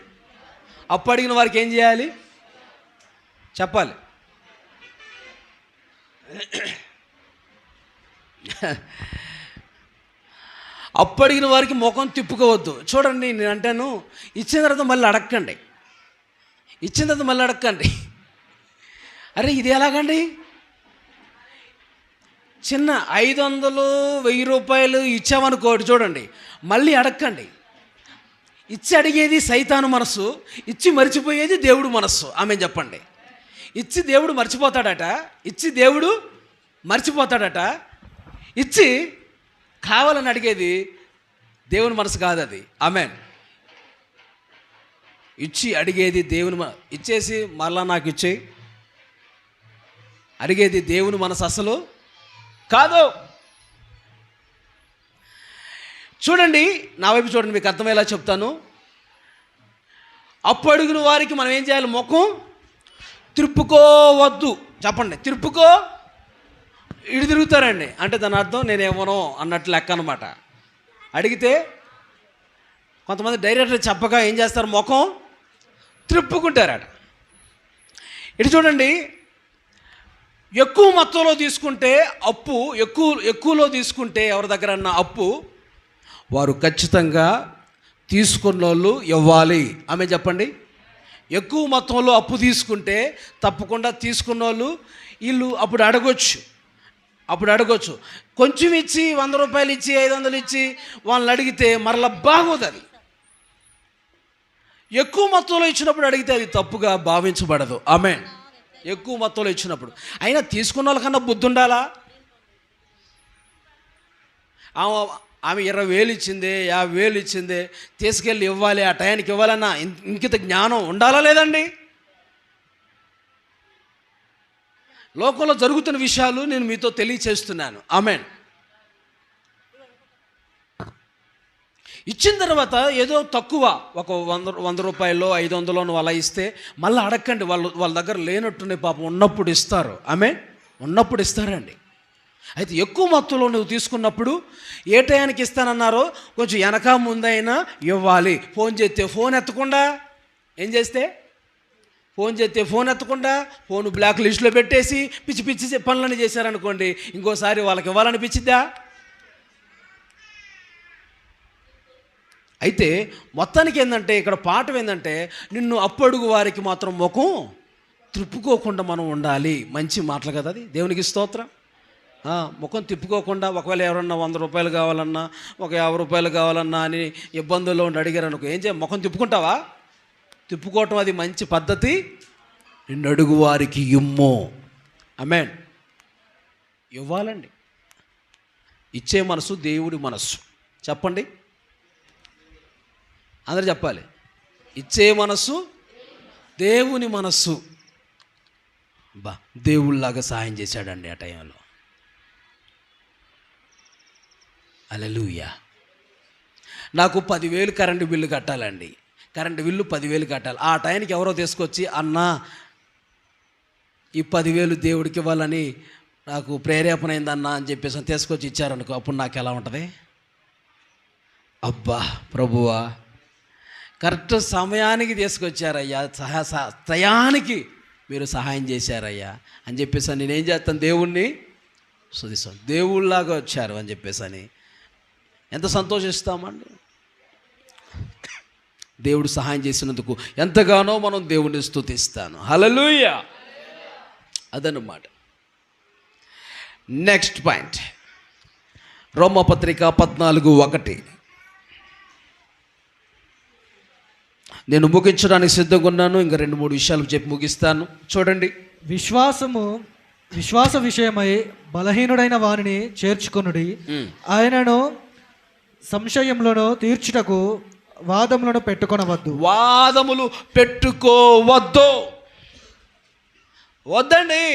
అప్పు అడిగిన వారికి ఏం చేయాలి చెప్పాలి. అప్పు అడిగిన వారికి ముఖం తిప్పుకోవద్దు. చూడండి, నేను అంటాను ఇచ్చిన తర్వాత మళ్ళీ అడక్కండి. అరే ఇది ఎలాగండి? చిన్న 500, 1000 రూపాయలు ఇచ్చామనుకోటి, చూడండి మళ్ళీ అడక్కండి. ఇచ్చి అడిగేది సైతాను మనస్సు, ఇచ్చి మర్చిపోయేది దేవుడు మనస్సు. ఆమె చెప్పండి. ఇచ్చి దేవుడు మర్చిపోతాడట, ఇచ్చి కావాలని అడిగేది దేవుని మనసు కాదు అది. ఆమెన్. ఇచ్చి అడిగేది దేవుని ఇచ్చేసి మళ్ళా నాకు ఇచ్చేయి అడిగేది దేవుని మనసు అసలు కాదు. చూడండి, నా వైపు చూడండి, మీకు అర్థమయ్యేలా చెప్తాను. అప్పు అడిగిన వారికి మనం ఏం చేయాలి? ముఖం తిరుపుకోవద్దు. చెప్పండి, తిరుపుకో. ఇటు తిరుగుతారండి అంటే దాని అర్థం నేనేమోనో అన్నట్లు లెక్క అనమాట. అడిగితే కొంతమంది డైరెక్టర్ చెప్పగా ఏం చేస్తారు, ముఖం త్రిప్పుకుంటారట. ఇటు చూడండి, ఎక్కువ మొత్తంలో తీసుకుంటే అప్పు, ఎక్కువలో తీసుకుంటే ఎవరి దగ్గరన్నా అప్పు, వారు ఖచ్చితంగా తీసుకున్న వాళ్ళు ఇవ్వాలి. ఆమె చెప్పండి. ఎక్కువ మొత్తంలో అప్పు తీసుకుంటే తప్పకుండా తీసుకున్న వాళ్ళు వీళ్ళు అప్పుడు అడగొచ్చు. కొంచెం ఇచ్చి 100 రూపాయలు ఇచ్చి 500 ఇచ్చి వాళ్ళని అడిగితే మరలా బాగోదు. అది ఎక్కువ మొత్తంలో ఇచ్చినప్పుడు అడిగితే అది తప్పుగా భావించబడదు. ఆమేన్. ఎక్కువ మొత్తంలో ఇచ్చినప్పుడు అయినా తీసుకున్న వాళ్ళకన్నా బుద్ధి ఉండాలా? ఆమె 20,000 ఇచ్చింది, 50,000 ఇచ్చింది, తీసుకెళ్ళి ఇవ్వాలి, ఆ టయానికి ఇవ్వాలన్నా ఇంకిత జ్ఞానం ఉండాలా లేదండి? లోకంలో జరుగుతున్న విషయాలు నేను మీతో తెలియచేస్తున్నాను. ఆమేన్. ఇచ్చిన తర్వాత ఏదో తక్కువ ఒక 100 రూపాయలు 500 నువ్వు అలా ఇస్తే మళ్ళీ అడగండి. వాళ్ళ దగ్గర లేనట్టునే పాపం ఉన్నప్పుడు ఇస్తారు. ఆమేన్. ఉన్నప్పుడు ఇస్తారండి. అయితే ఎక్కువ మొత్తంలో నువ్వు తీసుకున్నప్పుడు ఏ టయానికి ఇస్తానన్నారో కొంచెం వెనక ముందైనా ఇవ్వాలి. ఫోన్ చేస్తే ఫోన్ ఎత్తకుండా, ఫోన్ ఎత్తకుండా ఫోన్ బ్లాక్ లిస్ట్లో పెట్టేసి పిచ్చి పిచ్చి పనులను చేశారనుకోండి, ఇంకోసారి వాళ్ళకి ఇవ్వాలనిపించిద్దా? అయితే మొత్తానికి ఏంటంటే ఇక్కడ పాఠం ఏంటంటే, నిన్ను అప్పడుగు వారికి మాత్రం ముఖం త్రిప్పుకోకుండా మనం ఉండాలి. మంచి మాటలు కదా అది. దేవునికి స్తోత్రం. ముఖం తిప్పుకోకుండా, ఒకవేళ ఎవరన్నా 100 రూపాయలు కావాలన్నా, ఒక 50 రూపాయలు కావాలన్నా అని ఇబ్బందుల్లో ఉండి అడిగారు అనుకో, ఏం చేయ, ముఖం తిప్పుకుంటావా? తిప్పుకోవటం అది మంచి పద్ధతి. నిన్ను అడుగు వారికి ఇమ్ము. ఆమేన్. ఇవ్వాలండి. ఇచ్చే మనసు దేవుడి మనస్సు. చెప్పండి, అందరూ చెప్పాలి. ఇచ్చే మనస్సు దేవుని మనస్సు. దేవుళ్ళలాగా సహాయం చేశాడండి ఆ టైంలో. హల్లెలూయా. నాకు 10,000 కరెంటు బిల్లు కట్టాలండి. కరెంటు బిల్లు 10,000 కట్టాలి. ఆ టైంకి ఎవరో తీసుకొచ్చి, అన్నా ఈ 10,000 దేవుడికి ఇవ్వాలని నాకు ప్రేరేపణ అయిందన్నా అని చెప్పేసి తీసుకొచ్చి ఇచ్చారనుకో, అప్పుడు నాకు ఎలా ఉంటుంది? అబ్బా ప్రభువా, కరెక్ట్ సమయానికి తీసుకొచ్చారయ్యా, టయానికి మీరు సహాయం చేశారయ్యా అని చెప్పేసి నేనేం చేస్తాను, దేవుణ్ణి స్తుతిస్తాను. దేవుళ్ళలాగా వచ్చారు అని చెప్పేసి అని ఎంత సంతోషిస్తామండి. దేవుడు సహాయం చేసినందుకు ఎంతగానో మనం దేవుణ్ణి స్తుతిస్తాను. హల్లెలూయా. అదన్నమాట. నెక్స్ట్ పాయింట్, రోమపత్రిక 14:1. నేను ముగించడానికి సిద్ధంగా ఉన్నాను. ఇంకా 2-3 విషయాలు చెప్పి ముగిస్తాను. చూడండి, విశ్వాస విషయమై బలహీనుడైన వారిని చేర్చుకొనుడి. ఆయనను సంశయములను తీర్చుటకు వాదములను పెట్టుకొనవద్దు. వాదములు పెట్టుకోవద్దు. వద్దండి,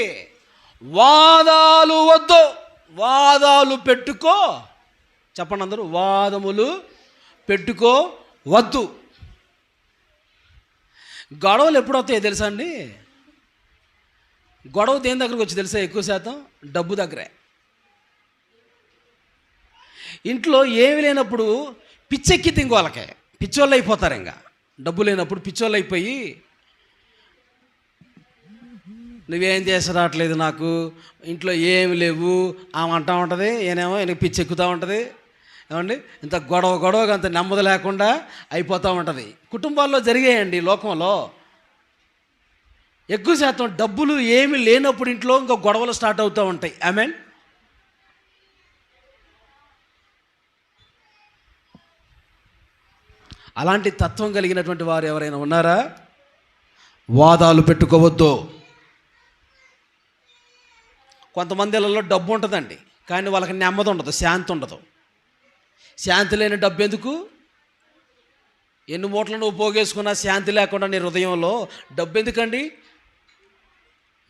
వాదాలు వద్దు. వాదాలు పెట్టుకో. చెప్పండి అందరూ, వాదములు పెట్టుకోవద్దు. గొడవలు ఎప్పుడవుతాయో తెలుసా అండి? గొడవ దేని దగ్గరకు వచ్చి తెలుసా? ఎక్కువ శాతం డబ్బు దగ్గరే. ఇంట్లో ఏమి లేనప్పుడు పిచ్చెక్కితే ఇంకోళ్ళకే పిచ్చోళ్ళు అయిపోతారు. ఇంకా డబ్బు లేనప్పుడు పిచ్చోళ్ళు అయిపోయి, నువ్వేం చేసి రావట్లేదు, నాకు ఇంట్లో ఏమి లేవు ఆమె అంటూ ఉంటుంది. ఈయనేమో ఈయనకి పిచ్చెక్కుతూ ఉంటుంది. ఏమండి, ఇంత గొడవగా అంత నెమ్మది లేకుండా అయిపోతూ ఉంటుంది. కుటుంబాల్లో జరిగాయండి లోకంలో. ఎక్కువ శాతం డబ్బులు ఏమి లేనప్పుడు ఇంట్లో ఇంకా గొడవలు స్టార్ట్ అవుతూ ఉంటాయి. ఆమేన్. అలాంటి తత్వం కలిగినటువంటి వారు ఎవరైనా ఉన్నారా? వాదాలు పెట్టుకోవద్దు. కొంతమందిలలో డబ్బు ఉంటుందండి, కానీ వాళ్ళకి నెమ్మది ఉండదు, శాంతి ఉండదు. శాంతి లేని డబ్బు ఎందుకు? ఎన్ని మూటలు నువ్వు పోగేసుకున్నా శాంతి లేకుండా నీ హృదయంలో డబ్బు ఎందుకండి?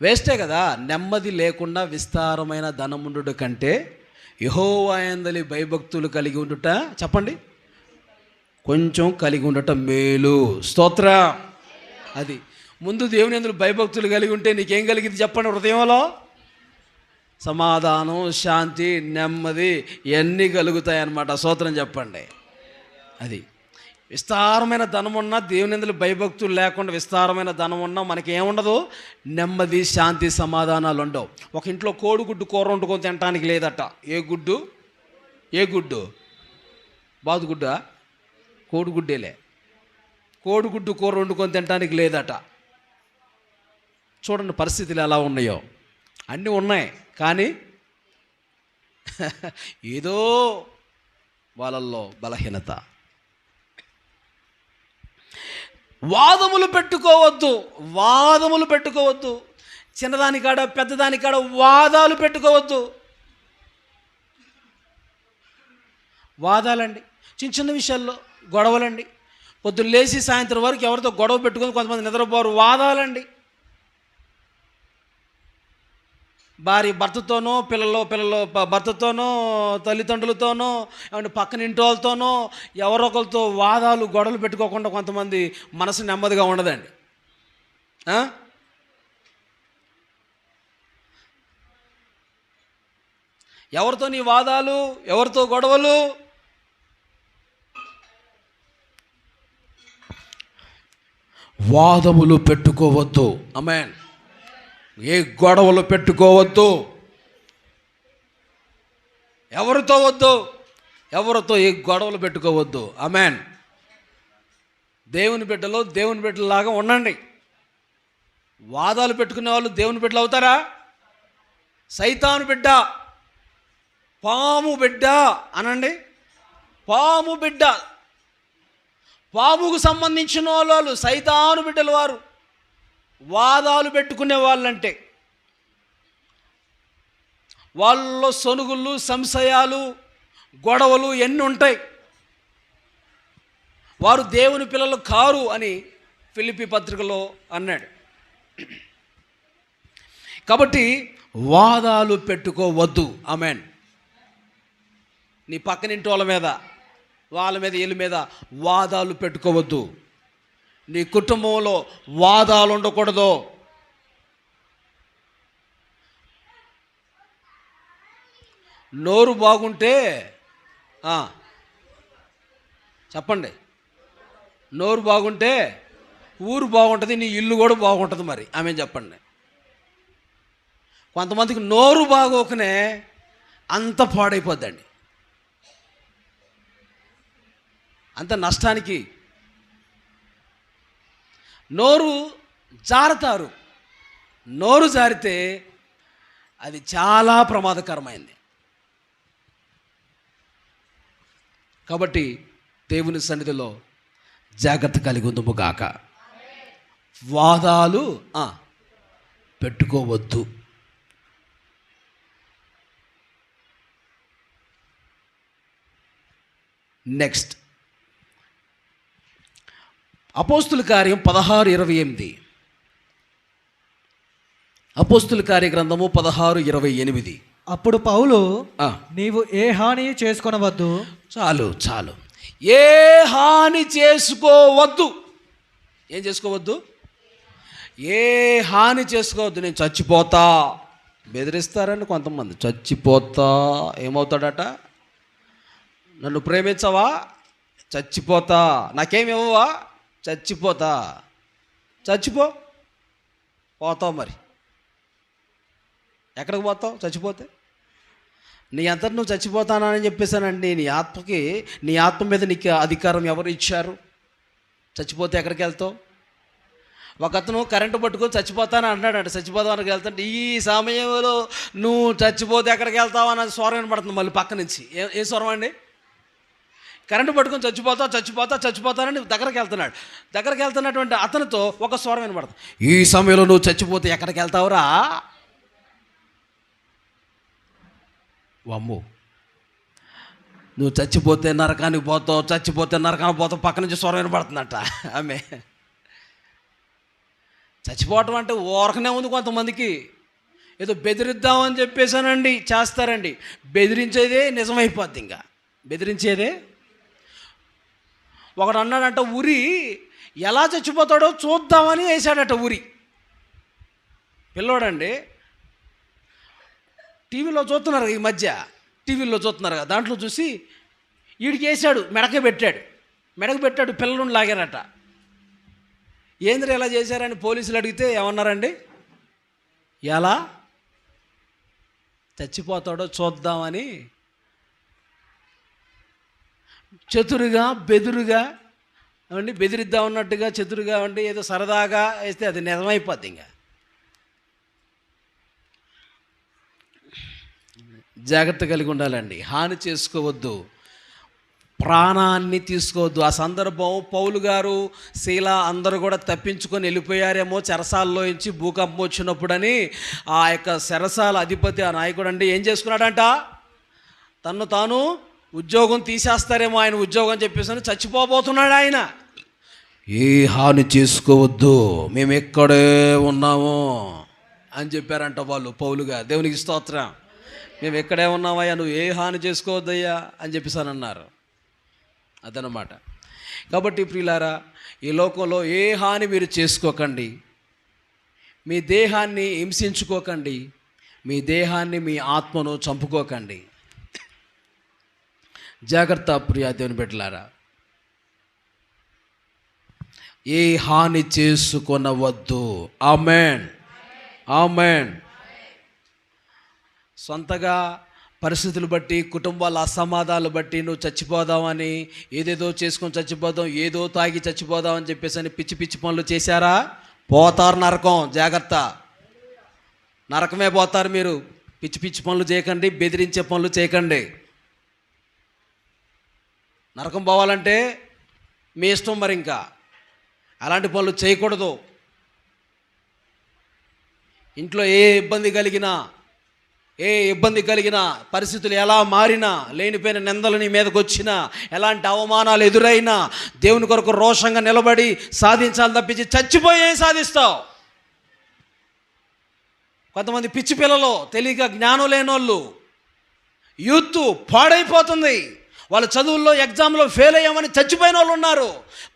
వేస్టే కదా. నెమ్మది లేకుండా విస్తారమైన ధనముండుట కంటే యెహోవా యందలి భయభక్తులు కలిగి ఉండుట, చెప్పండి, కొంచెం కలిగి ఉండటం మేలు. స్తోత్ర. అది ముందు దేవుని యందు భయభక్తులు కలిగి ఉంటే నీకేం కలిగింది చెప్పండి? హృదయంలో సమాధానం, శాంతి, నెమ్మది ఇవన్నీ కలుగుతాయి అన్నమాట. స్తోత్రం చెప్పండి. అది విస్తారమైన ధనం ఉన్నా, దేవుని యందు భయభక్తులు లేకుండా విస్తారమైన ధనం ఉన్నా మనకి ఏముండదు? నెమ్మది, శాంతి, సమాధానాలు ఉండవు. ఒక ఇంట్లో కోడిగుడ్డు కూర వండుకొని తినడానికి లేదట. ఏ గుడ్డు? బాదుగుడ్డా? కోడిగుడ్డేలే. కోడిగుడ్డు కూర వండుకొని తినడానికి లేదట. చూడండి పరిస్థితులు ఎలా ఉన్నాయో. అన్నీ ఉన్నాయి, కానీ ఏదో వాళ్ళల్లో బలహీనత. వాదములు పెట్టుకోవద్దు. చిన్నదానికాడ పెద్దదానికాడ వాదాలు పెట్టుకోవద్దు. వాదాలండి, చిన్న విషయాల్లో గొడవలండి. పొద్దున్న లేచి సాయంత్రం వరకు ఎవరితో గొడవ పెట్టుకొని కొంతమంది నిద్రపోరు. వాదాలండి. భార్య భర్తతోనో, పిల్లలు భర్తతోనో, తల్లిదండ్రులతోనో, ఏమంటే పక్కన ఇంటి వాళ్ళతోనో ఎవరొకరితో వాదాలు గొడవలు పెట్టుకోకుండా కొంతమంది మనసు నెమ్మదిగా ఉండదండి. ఎవరితో నీ వాదాలు, ఎవరితో గొడవలు? వాదములు పెట్టుకోవద్దు. ఆమేన్. ఏ గొడవలు పెట్టుకోవద్దు. ఎవరితో ఏ గొడవలు పెట్టుకోవద్దు. ఆమేన్. దేవుని బిడ్డలాగా ఉండండి. వాదాలు పెట్టుకునే వాళ్ళు దేవుని బిడ్డలు అవుతారా? సైతాను బిడ్డ, పాము బిడ్డ అనండి. పాముకు సంబంధించిన వాళ్ళు సైతాను బిడ్డలు. వారు వాదాలు పెట్టుకునే వాళ్ళంటే వాళ్ళలో సొనుగులు, సంశయాలు, గొడవలు ఎన్ని ఉంటాయి. వారు దేవుని పిల్లలు కారు అని ఫిలిప్పీ పత్రికలో అన్నాడు. కాబట్టి వాదాలు పెట్టుకోవద్దు. ఆమేన్. నీ పక్కనింటి వాళ్ళ మీద వీళ్ళ మీద వాదాలు పెట్టుకోవద్దు. నీ కుటుంబంలో వాదాలు ఉండకూడదు. నోరు బాగుంటే చెప్పండి, నోరు బాగుంటే ఊరు బాగుంటుంది, నీ ఇల్లు కూడా బాగుంటుంది. మరి ఆమె చెప్పండి. కొంతమందికి నోరు బాగోకనే అంత పాడైపోద్దండి, అంత నష్టానికి. నోరు జారుతారు. నోరు జారితే అది చాలా ప్రమాదకరమైంది. కాబట్టి దేవుని సన్నిధిలో జాగ్రత్త కలిగి ఉందుము గాక. వాదాలు పెట్టుకోవద్దు. నెక్స్ట్, అపోస్తుల కార్యం 16:28. అపోస్తుల కార్య గ్రంథము 16:28. అప్పుడు పౌలు, నీవు ఏ హాని చేసుకొనవద్దు. చాలు. ఏ హాని చేసుకోవద్దు. ఏం చేసుకోవద్దు? ఏ హాని చేసుకోవద్దు. నేను చచ్చిపోతా, బెదిరిస్తారండి కొంతమంది. చచ్చిపోతా ఏమవుతాడట? నన్ను ప్రేమించవా? చచ్చిపోతా. నాకేమివ్వవా? చచ్చిపోతా. పోతావు. మరి ఎక్కడికి పోతావు చచ్చిపోతే? నీ అంతటి నువ్వు చచ్చిపోతానని చెప్పేశానండి. నీ ఆత్మ మీద నీకు అధికారం ఎవరు ఇచ్చారు? చచ్చిపోతే ఎక్కడికి వెళ్తావు? ఒకతను కరెంటు పట్టుకొని చచ్చిపోతానని అన్నాడంట. చచ్చిపోతానికి వెళ్తాంటే ఈ సమయంలో నువ్వు చచ్చిపోతే ఎక్కడికి వెళ్తావు అన్నది స్వరం వినపడుతుంది మళ్ళీ పక్క నుంచి. ఏ స్వరం అండి? కరెంటు పట్టుకొని చచ్చిపోతానని దగ్గరికి వెళ్తున్నటువంటి అతనితో ఒక స్వరం వినపడుతుంది. ఈ సమయంలో నువ్వు చచ్చిపోతే ఎక్కడికి వెళ్తావురా? వమ్ము, నువ్వు చచ్చిపోతే నరకానికి పోతావు, పక్క నుంచి స్వరం వినపడుతుందట. ఆమె చచ్చిపోవటం అంటే ఊరకనే ఉంది. కొంతమందికి ఏదో బెదిరిద్దామని చెప్పేసానండి చేస్తారండి. బెదిరించేదే నిజమైపోద్ది. ఇంకా బెదిరించేదే. ఒకడు అన్నాడంట, ఉరి ఎలా చచ్చిపోతాడో చూద్దామని వేశాడట ఉరి. పిల్లోడండి. టీవీలో చూస్తున్నారు ఈ మధ్య, దాంట్లో చూసి వీడికి వేసాడు, మెడకే పెట్టాడు. మెడకు పెట్టాడు, పిల్లలను లాగారట. ఏంద్ర ఎలా చేశారని పోలీసులు అడిగితే ఏమన్నారండి? ఎలా చచ్చిపోతాడో చూద్దామని చతురుగా బెదురుగా ఏమండి, బెదిరిద్దాం ఉన్నట్టుగా చతురుగా ఉండి ఏదో సరదాగా వేస్తే అది నిజమైపోద్ది. ఇంకా జాగ్రత్త కలిగి ఉండాలండి. హాని చేసుకోవద్దు, ప్రాణాన్ని తీసుకోవద్దు. ఆ సందర్భం పౌలు గారు, శీల అందరూ కూడా తప్పించుకొని వెళ్ళిపోయారేమో చెరసాల్లో నుంచి భూకంపం వచ్చినప్పుడని ఆ యొక్క చెరసాల అధిపతి, ఆ నాయకుడు అండి ఏం చేసుకున్నాడంట, తను తాను ఉద్యోగం తీసేస్తారేమో ఆయన ఉద్యోగం చెప్పేసి చచ్చిపోబోతున్నాడు ఆయన. ఏ హాని చేసుకోవద్దు, మేము ఎక్కడే ఉన్నాము అని చెప్పారంట వాళ్ళు పౌలుగా. దేవునికి స్తోత్రం. మేము ఎక్కడే ఉన్నామయ్యా, నువ్వు ఏ హాని చేసుకోవద్దయ్యా అని చెప్పేసానన్నారు. అదనమాట. కాబట్టి ప్రియులారా, ఈ లోకంలో ఏ హాని మీరు చేసుకోకండి, మీ దేహాన్ని హింసించుకోకండి, మీ దేహాన్ని మీ ఆత్మను చంపుకోకండి. జాగ్రత్త ప్రియా దేవుని బిడ్డలారా, ఏ హాని చేసుకొనవద్దు. ఆమేన్, ఆమేన్. సొంతగా పరిస్థితులు బట్టి, కుటుంబాల అసమాధానాలు బట్టి నువ్వు చచ్చిపోదామని, ఏదేదో చేసుకొని చచ్చిపోదాం, ఏదో తాగి చచ్చిపోదాం అని చెప్పేసి అని పిచ్చి పిచ్చి పనులు చేశారా, పోతారు నరకం. జాగ్రత్త, నరకమే పోతారు మీరు. పిచ్చి పిచ్చి పనులు చేయకండి, బెదిరించే పనులు చేయకండి. నరకం పోవాలంటే మీ ఇష్టం. మరి ఇంకా అలాంటి పనులు చేయకూడదు. ఇంట్లో ఏ ఇబ్బంది కలిగినా, పరిస్థితులు ఎలా మారినా, లేనిపోయిన నిందలు నీ మీదకి వచ్చినా, ఎలాంటి అవమానాలు ఎదురైనా, దేవుని కొరకు రోషంగా నిలబడి సాధించాలి తప్పించి చచ్చిపోయి ఏం సాధిస్తావు? కొంతమంది పిచ్చి పిల్లలు, తెలియక జ్ఞానం లేనోళ్ళు, యూత్ పాడైపోతుంది. వాళ్ళ చదువుల్లో ఎగ్జామ్లో ఫెయిల్ అయ్యామని చచ్చిపోయిన వాళ్ళు ఉన్నారు,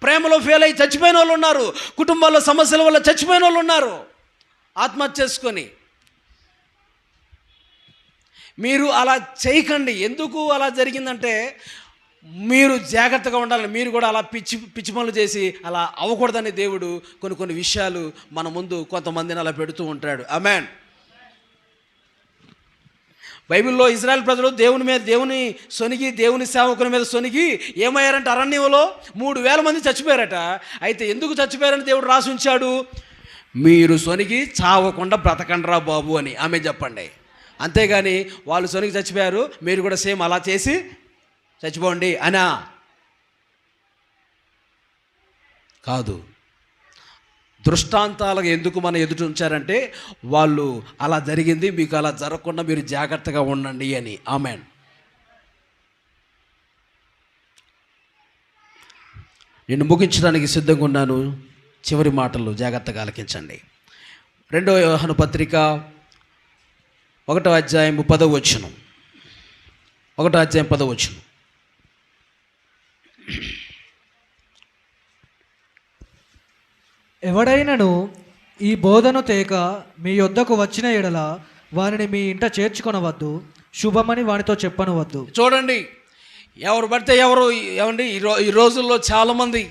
ప్రేమలో ఫెయిల్ అయ్యి చచ్చిపోయిన వాళ్ళు ఉన్నారు, కుటుంబాల్లో సమస్యల వల్ల చచ్చిపోయిన వాళ్ళు ఉన్నారు, ఆత్మహత్య చేసుకొని. మీరు అలా చేయకండి. ఎందుకు అలా జరిగిందంటే మీరు జాగ్రత్తగా ఉండాలి. మీరు కూడా అలా పిచ్చి పనులు చేసి అలా అవ్వకూడదని దేవుడు కొన్ని విషయాలు మన ముందు కొంతమందిని అలా పెడుతూ ఉంటాడు. ఆమేన్. బైబిల్లో ఇజ్రాయెల్ ప్రజలు దేవుని సొనిగి, దేవుని సేవకుల మీద సొనిగి ఏమయ్యారంటే అరణ్యంలో 3,000 మంది చచ్చిపోయారట. అయితే ఎందుకు చచ్చిపోయారని దేవుడు రాసి ఉంచాడు, మీరు సొనిగి చావకుండా బ్రతకండ్రా బాబు అని. ఆమె చెప్పండి. అంతేగాని వాళ్ళు సొనిగి చచ్చిపోయారు, మీరు కూడా సేమ్ అలా చేసి చచ్చిపోండి అనా కాదు. దృష్టాంతాలకు ఎందుకు మన ఎదుట ఉంచారంటే వాళ్ళు అలా జరిగింది, మీకు అలా జరగకుండా మీరు జాగ్రత్తగా ఉండండి అని. ఆమేన్. నేను ముగించడానికి సిద్ధంగా ఉన్నాను. చివరి మాటలు జాగ్రత్తగా ఆలకించండి. 2వ యోహాను పత్రిక 1వ అధ్యాయం 10వ వచనం. 1వ అధ్యాయం 10వ వచనం. ఎవడైనను ఈ బోధను తేక మీ యొద్దకు వచ్చిన ఎడల వారిని మీ ఇంట చేర్చుకొనవద్దు, శుభమని వానితో చెప్పనవద్దు. చూడండి, ఎవరు పడితే ఎవరు ఏమండి, ఈ రోజుల్లో చాలామంది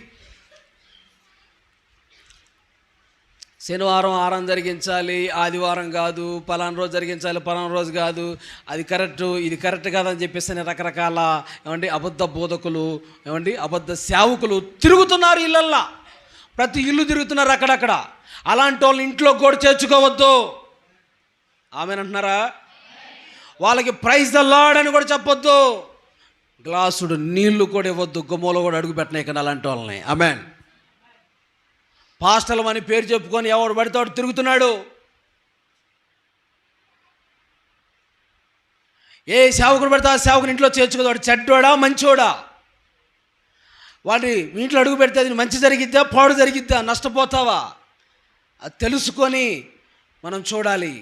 శనివారం ఆరం జరిగించాలి, ఆదివారం కాదు, పలానా రోజు జరిగించాలి, పలానా రోజు కాదు, అది కరెక్టు, ఇది కరెక్ట్ కాదని చెప్పేసి రకరకాల ఏమండి అబద్ధ బోధకులు, ఏమండి అబద్ధ సేవకులు తిరుగుతున్నారు ఇళ్ళల్లా. ప్రతి ఇల్లు తిరుగుతున్నారు అక్కడక్కడ. అలాంటి వాళ్ళని ఇంట్లో కూడా చేర్చుకోవద్దు. ఆమెనంటున్నారా? వాళ్ళకి ప్రైజ్ ద లార్డ్ అని కూడా చెప్పొద్దు. గ్లాసుడు నీళ్లు కూడా ఇవ్వద్దు, గుమ్మలో కూడా అడుగు పెట్టినాయి కానీ అలాంటి వాళ్ళని. ఆమెన్. పాస్టర్లు అని పేరు చెప్పుకొని ఎవడు పడితే వాడు తిరుగుతున్నాడు. ఏ సేవకుడు పడితే ఆ సేవకుని ఇంట్లో చేర్చుకోదు. వాడు చెడ్డోడా మంచోడా? వాడి ఇంట్లో అడుగు పెడితే అది మంచి జరిగిద్దా పాడు జరిగిద్దా, నష్టపోతావా, అది తెలుసుకొని మనం చూడాలి.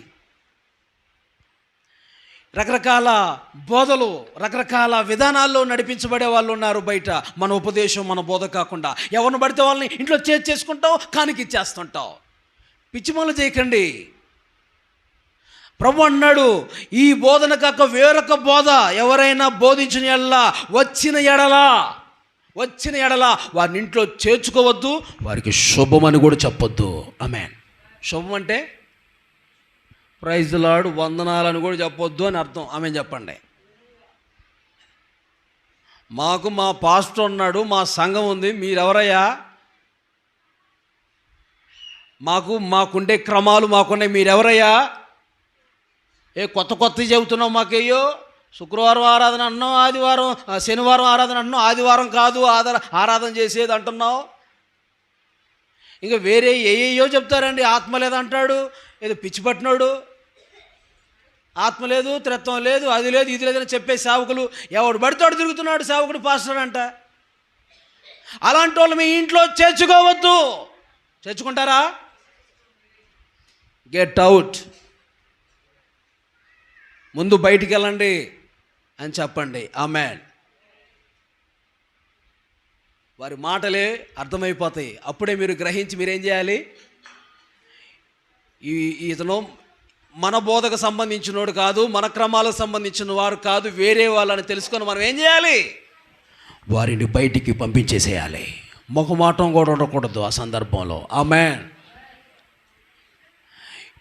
రకరకాల బోధలు, రకరకాల విధానాల్లో నడిపించబడే వాళ్ళు ఉన్నారు బయట. మన ఉపదేశం, మన బోధ కాకుండా ఎవరిని పడితే వాళ్ళని ఇంట్లో చేసుకుంటావు, కానికిచ్చేస్తుంటావు. పిచ్చి పనులు చేయకండి. ప్రభు అన్నాడు, ఈ బోధన కాక వేరొక బోధ ఎవరైనా బోధించిన ఎడల వచ్చిన ఎడలా వచ్చిన ఎడల వారిని ఇంట్లో చేర్చుకోవద్దు, వారికి శుభమని కూడా చెప్పొద్దు. ఆమేన్. శుభం అంటే ప్రైజ్ ది లార్డ్, వందనాలని కూడా చెప్పొద్దు అని అర్థం. ఆమేన్ చెప్పండి. మాకు మా పాస్టర్ ఉన్నాడు, మా సంఘం ఉంది, మీరెవరయ్యా? మాకుండే క్రమాలు మాకున్నాయి, మీరెవరయ్యా? కొత్తవి చెబుతున్నావు మాకయ్యో. శుక్రవారం ఆరాధన అంటున్నావు, ఆదివారం శనివారం ఆరాధన అంటున్నావు, ఆదివారం కాదు ఆరాధన చేసేది అంటున్నావు. ఇంకా వేరే ఏయో చెప్తారండి. ఆత్మ లేదంటాడు, ఏదో పిచ్చి పట్టినాడు. ఆత్మ లేదు, త్రిత్వం లేదు, అది లేదు ఇది లేదని చెప్పే సేవకులు ఎవడు పడితోడు తిరుగుతున్నాడు. సేవకుడు పాస్టర్ అంట. అలాంటి వాళ్ళు మీ ఇంట్లో చేర్చుకోవద్దు. చేర్చుకుంటారా? Get out. ముందు బయటికి వెళ్ళండి అని చెప్పండి. ఆమేన్. వారి మాటలే అర్థమైపోతాయి. అప్పుడే మీరు గ్రహించి మీరేం చేయాలి? ఇతను మన బోధకు సంబంధించినోడు కాదు, మన క్రమాలకు సంబంధించిన వారు కాదు, వేరే వాళ్ళని తెలుసుకొని మనం ఏం చేయాలి? వారిని బయటికి పంపించేసేయాలి. మొహమాటం కూడా ఉండకూడదు ఆ సందర్భంలో. ఆమేన్.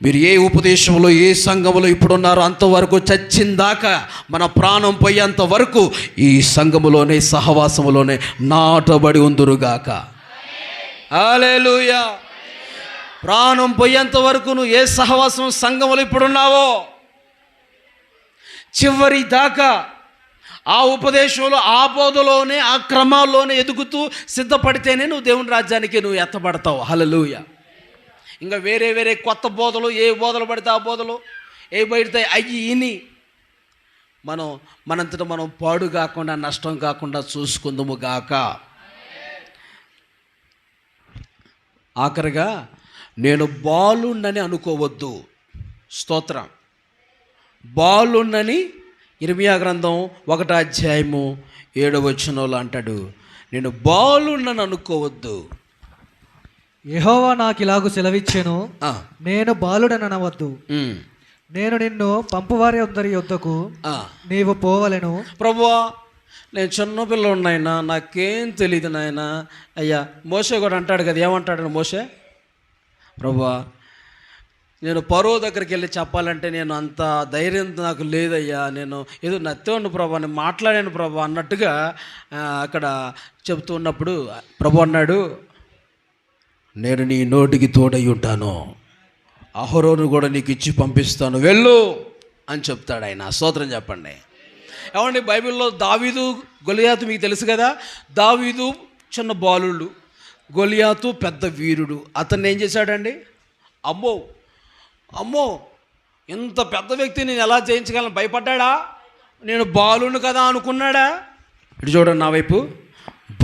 మీరు ఏ ఉపదేశంలో ఏ సంఘములో ఇప్పుడున్నారో అంతవరకు చచ్చిందాకా, మన ప్రాణం పోయేంత వరకు ఈ సంఘములోనే సహవాసములోనే నాటబడి ఉందురుగాక. హల్లెలూయా. ప్రాణం పోయేంత వరకు నువ్వు ఏ సహవాసం సంఘములో ఇప్పుడున్నావో చివరి దాకా ఆ ఉపదేశంలో, ఆ బోధలోనే, ఆ క్రమాల్లోనే ఎదుగుతూ సిద్ధపడితేనే నువ్వు దేవుని రాజ్యానికి నువ్వు ఎత్తబడతావు. హల్లెలూయా. ఇంకా వేరే వేరే కొత్త బోధలు, ఏ బోధలు పడితే ఆ బోధలు ఏ పడితే అయ్యి ఇని మనంతటా మనం పాడు కాకుండా, నష్టం కాకుండా చూసుకుందాము గాక. ఆఖరిగా, నేను బాలుణ్ణని అనుకోవద్దు. స్తోత్రం. బాలుణ్ణని ఇర్మియా గ్రంథం 1:7 అంటాడు. నేను బాలుణ్ణని అనుకోవద్దు. యెహోవా నాకు ఇలాగు సెలవిచ్చెను, నేను బాలుడననవద్దు. నేను నిన్ను పంపువారి అందరి యొద్దకు నీవు పోవలెను. ప్రభువా, నేను చిన్నపిల్లడు నాయన, నాకేం తెలియదు నాయన. అయ్యా, మోషే కూడా అంటాడు కదా, ఏమంటాడు మోషే? ప్రభువా, నేను పరో దగ్గరికి వెళ్ళి చెప్పాలంటే నేను అంత ధైర్యం నాకు లేదయ్యా, నేను ఏదో నత్తేవాడిని ప్రభా, నేను మాట్లాడాను ప్రభా అన్నట్టుగా అక్కడ చెబుతూ ఉన్నప్పుడు ప్రభు అన్నాడు, నేను నీ నోటికి తోడై ఉంటాను, అహరోను కూడా నీకు ఇచ్చి పంపిస్తాను, వెళ్ళు అని చెప్తాడు ఆయన. స్తోత్రం చెప్పండి. ఏమండి, బైబిల్లో దావీదు గొలియాతు మీకు తెలుసు కదా. దావీదు చిన్న బాలుడు, గొలియాతు పెద్ద వీరుడు. అతన్ని ఏం చేశాడండి? అమ్మో ఇంత పెద్ద వ్యక్తి నేను ఎలా జయించగలను భయపడ్డా? నేను బాలుడిని కదా అనుకున్నాడా? ఇటు చూడండి నా వైపు.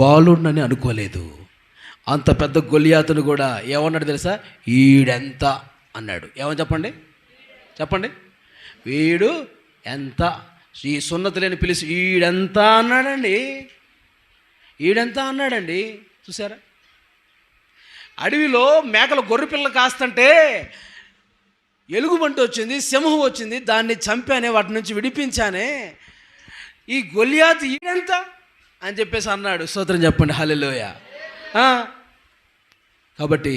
బాలుడినని అనుకోలేదు. అంత పెద్ద గొలియాతును కూడా ఏమన్నాడు తెలుసా? ఈడెంత అన్నాడు. ఏమని చెప్పండి. వీడు ఎంత, ఈ సున్నతి లేని పిలిచి ఈడెంత అన్నాడండి. చూసారా? అడవిలో మేకలు గొర్రె పిల్ల కాస్తంటే ఎలుగుబంటి వచ్చింది, సింహం వచ్చింది, దాన్ని చంపానే, వాటి నుంచి విడిపించానే, ఈ గొలియాతు ఈడెంత అని చెప్పేసి అన్నాడు. స్తోత్రం చెప్పండి. హల్లెలూయా. కాబట్టి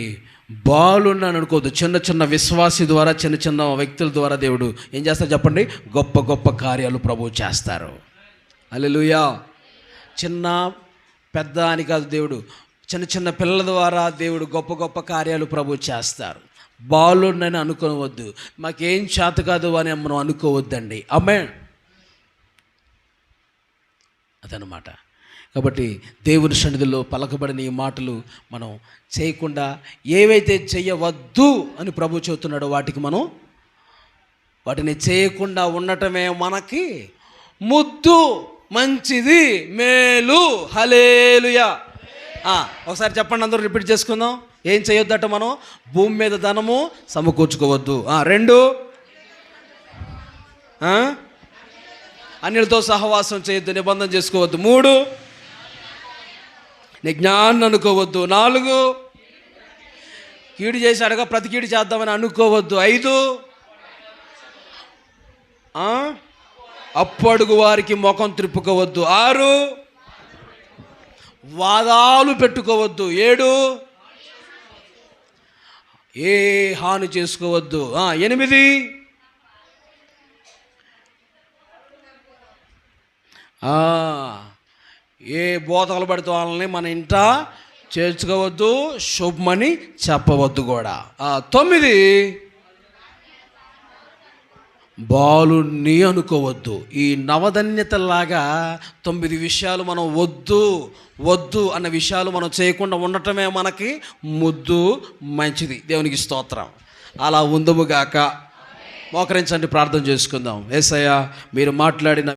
బాలున్నాను అనుకోవద్దు. చిన్న చిన్న విశ్వాసి ద్వారా, చిన్న చిన్న వ్యక్తుల ద్వారా దేవుడు ఏం చేస్తారు చెప్పండి? గొప్ప గొప్ప కార్యాలు ప్రభువు చేస్తారు. హల్లెలూయా. చిన్న పెద్ద అని కాదు, దేవుడు చిన్న చిన్న పిల్లల ద్వారా దేవుడు గొప్ప గొప్ప కార్యాలు ప్రభువు చేస్తారు. బాలుడినని అనుకోవద్దు, మాకేం చేత కాదు అని మనం అనుకోవద్దండి. ఆమేన్. అదనమాట. కాబట్టి దేవుని సన్నిధిలో పలకబడిన ఈ మాటలు మనం చేయకుండా, ఏవైతే చేయవద్దు అని ప్రభు చెబుతున్నాడో వాటిని చేయకుండా ఉండటమే మనకి ముద్దు, మంచిది, మేలు. హల్లెలూయా. ఒకసారి చెప్పండి, అందరూ రిపీట్ చేసుకుందాం. ఏం చేయొద్దట మనం? భూమి మీద ధనము సమకూర్చుకోవద్దు. 2, అన్యులతో సహవాసం చేయొద్దు, నిబంధన చేసుకోవద్దు. 3, నీ జ్ఞానం అనుకోవద్దు. 4, కీడు చేసి అడగ ప్రతి కీడు చేద్దామని అనుకోవద్దు. 5, అప్పు అడుగు వారికి ముఖం త్రిప్పుకోవద్దు. 6, వాదాలు పెట్టుకోవద్దు. 7 ఏ హాని చేసుకోవద్దు. 8 ఏ బోధకులు పడితే వాళ్ళని మన ఇంట చేర్చుకోవద్దు, శుభమని చెప్పవద్దు కూడా. 9 బాలుని అనుకోవద్దు. ఈ నవధన్యతలాగా 9 విషయాలు మనం వద్దు అన్న విషయాలు మనం చేయకుండా ఉండటమే మనకి ముద్దు, మంచిది. దేవునికి స్తోత్రం. అలా ఉందముగాక. మోకరించండి, ప్రార్థన చేసుకుందాం. యేసయ్య, మీరు మాట్లాడిన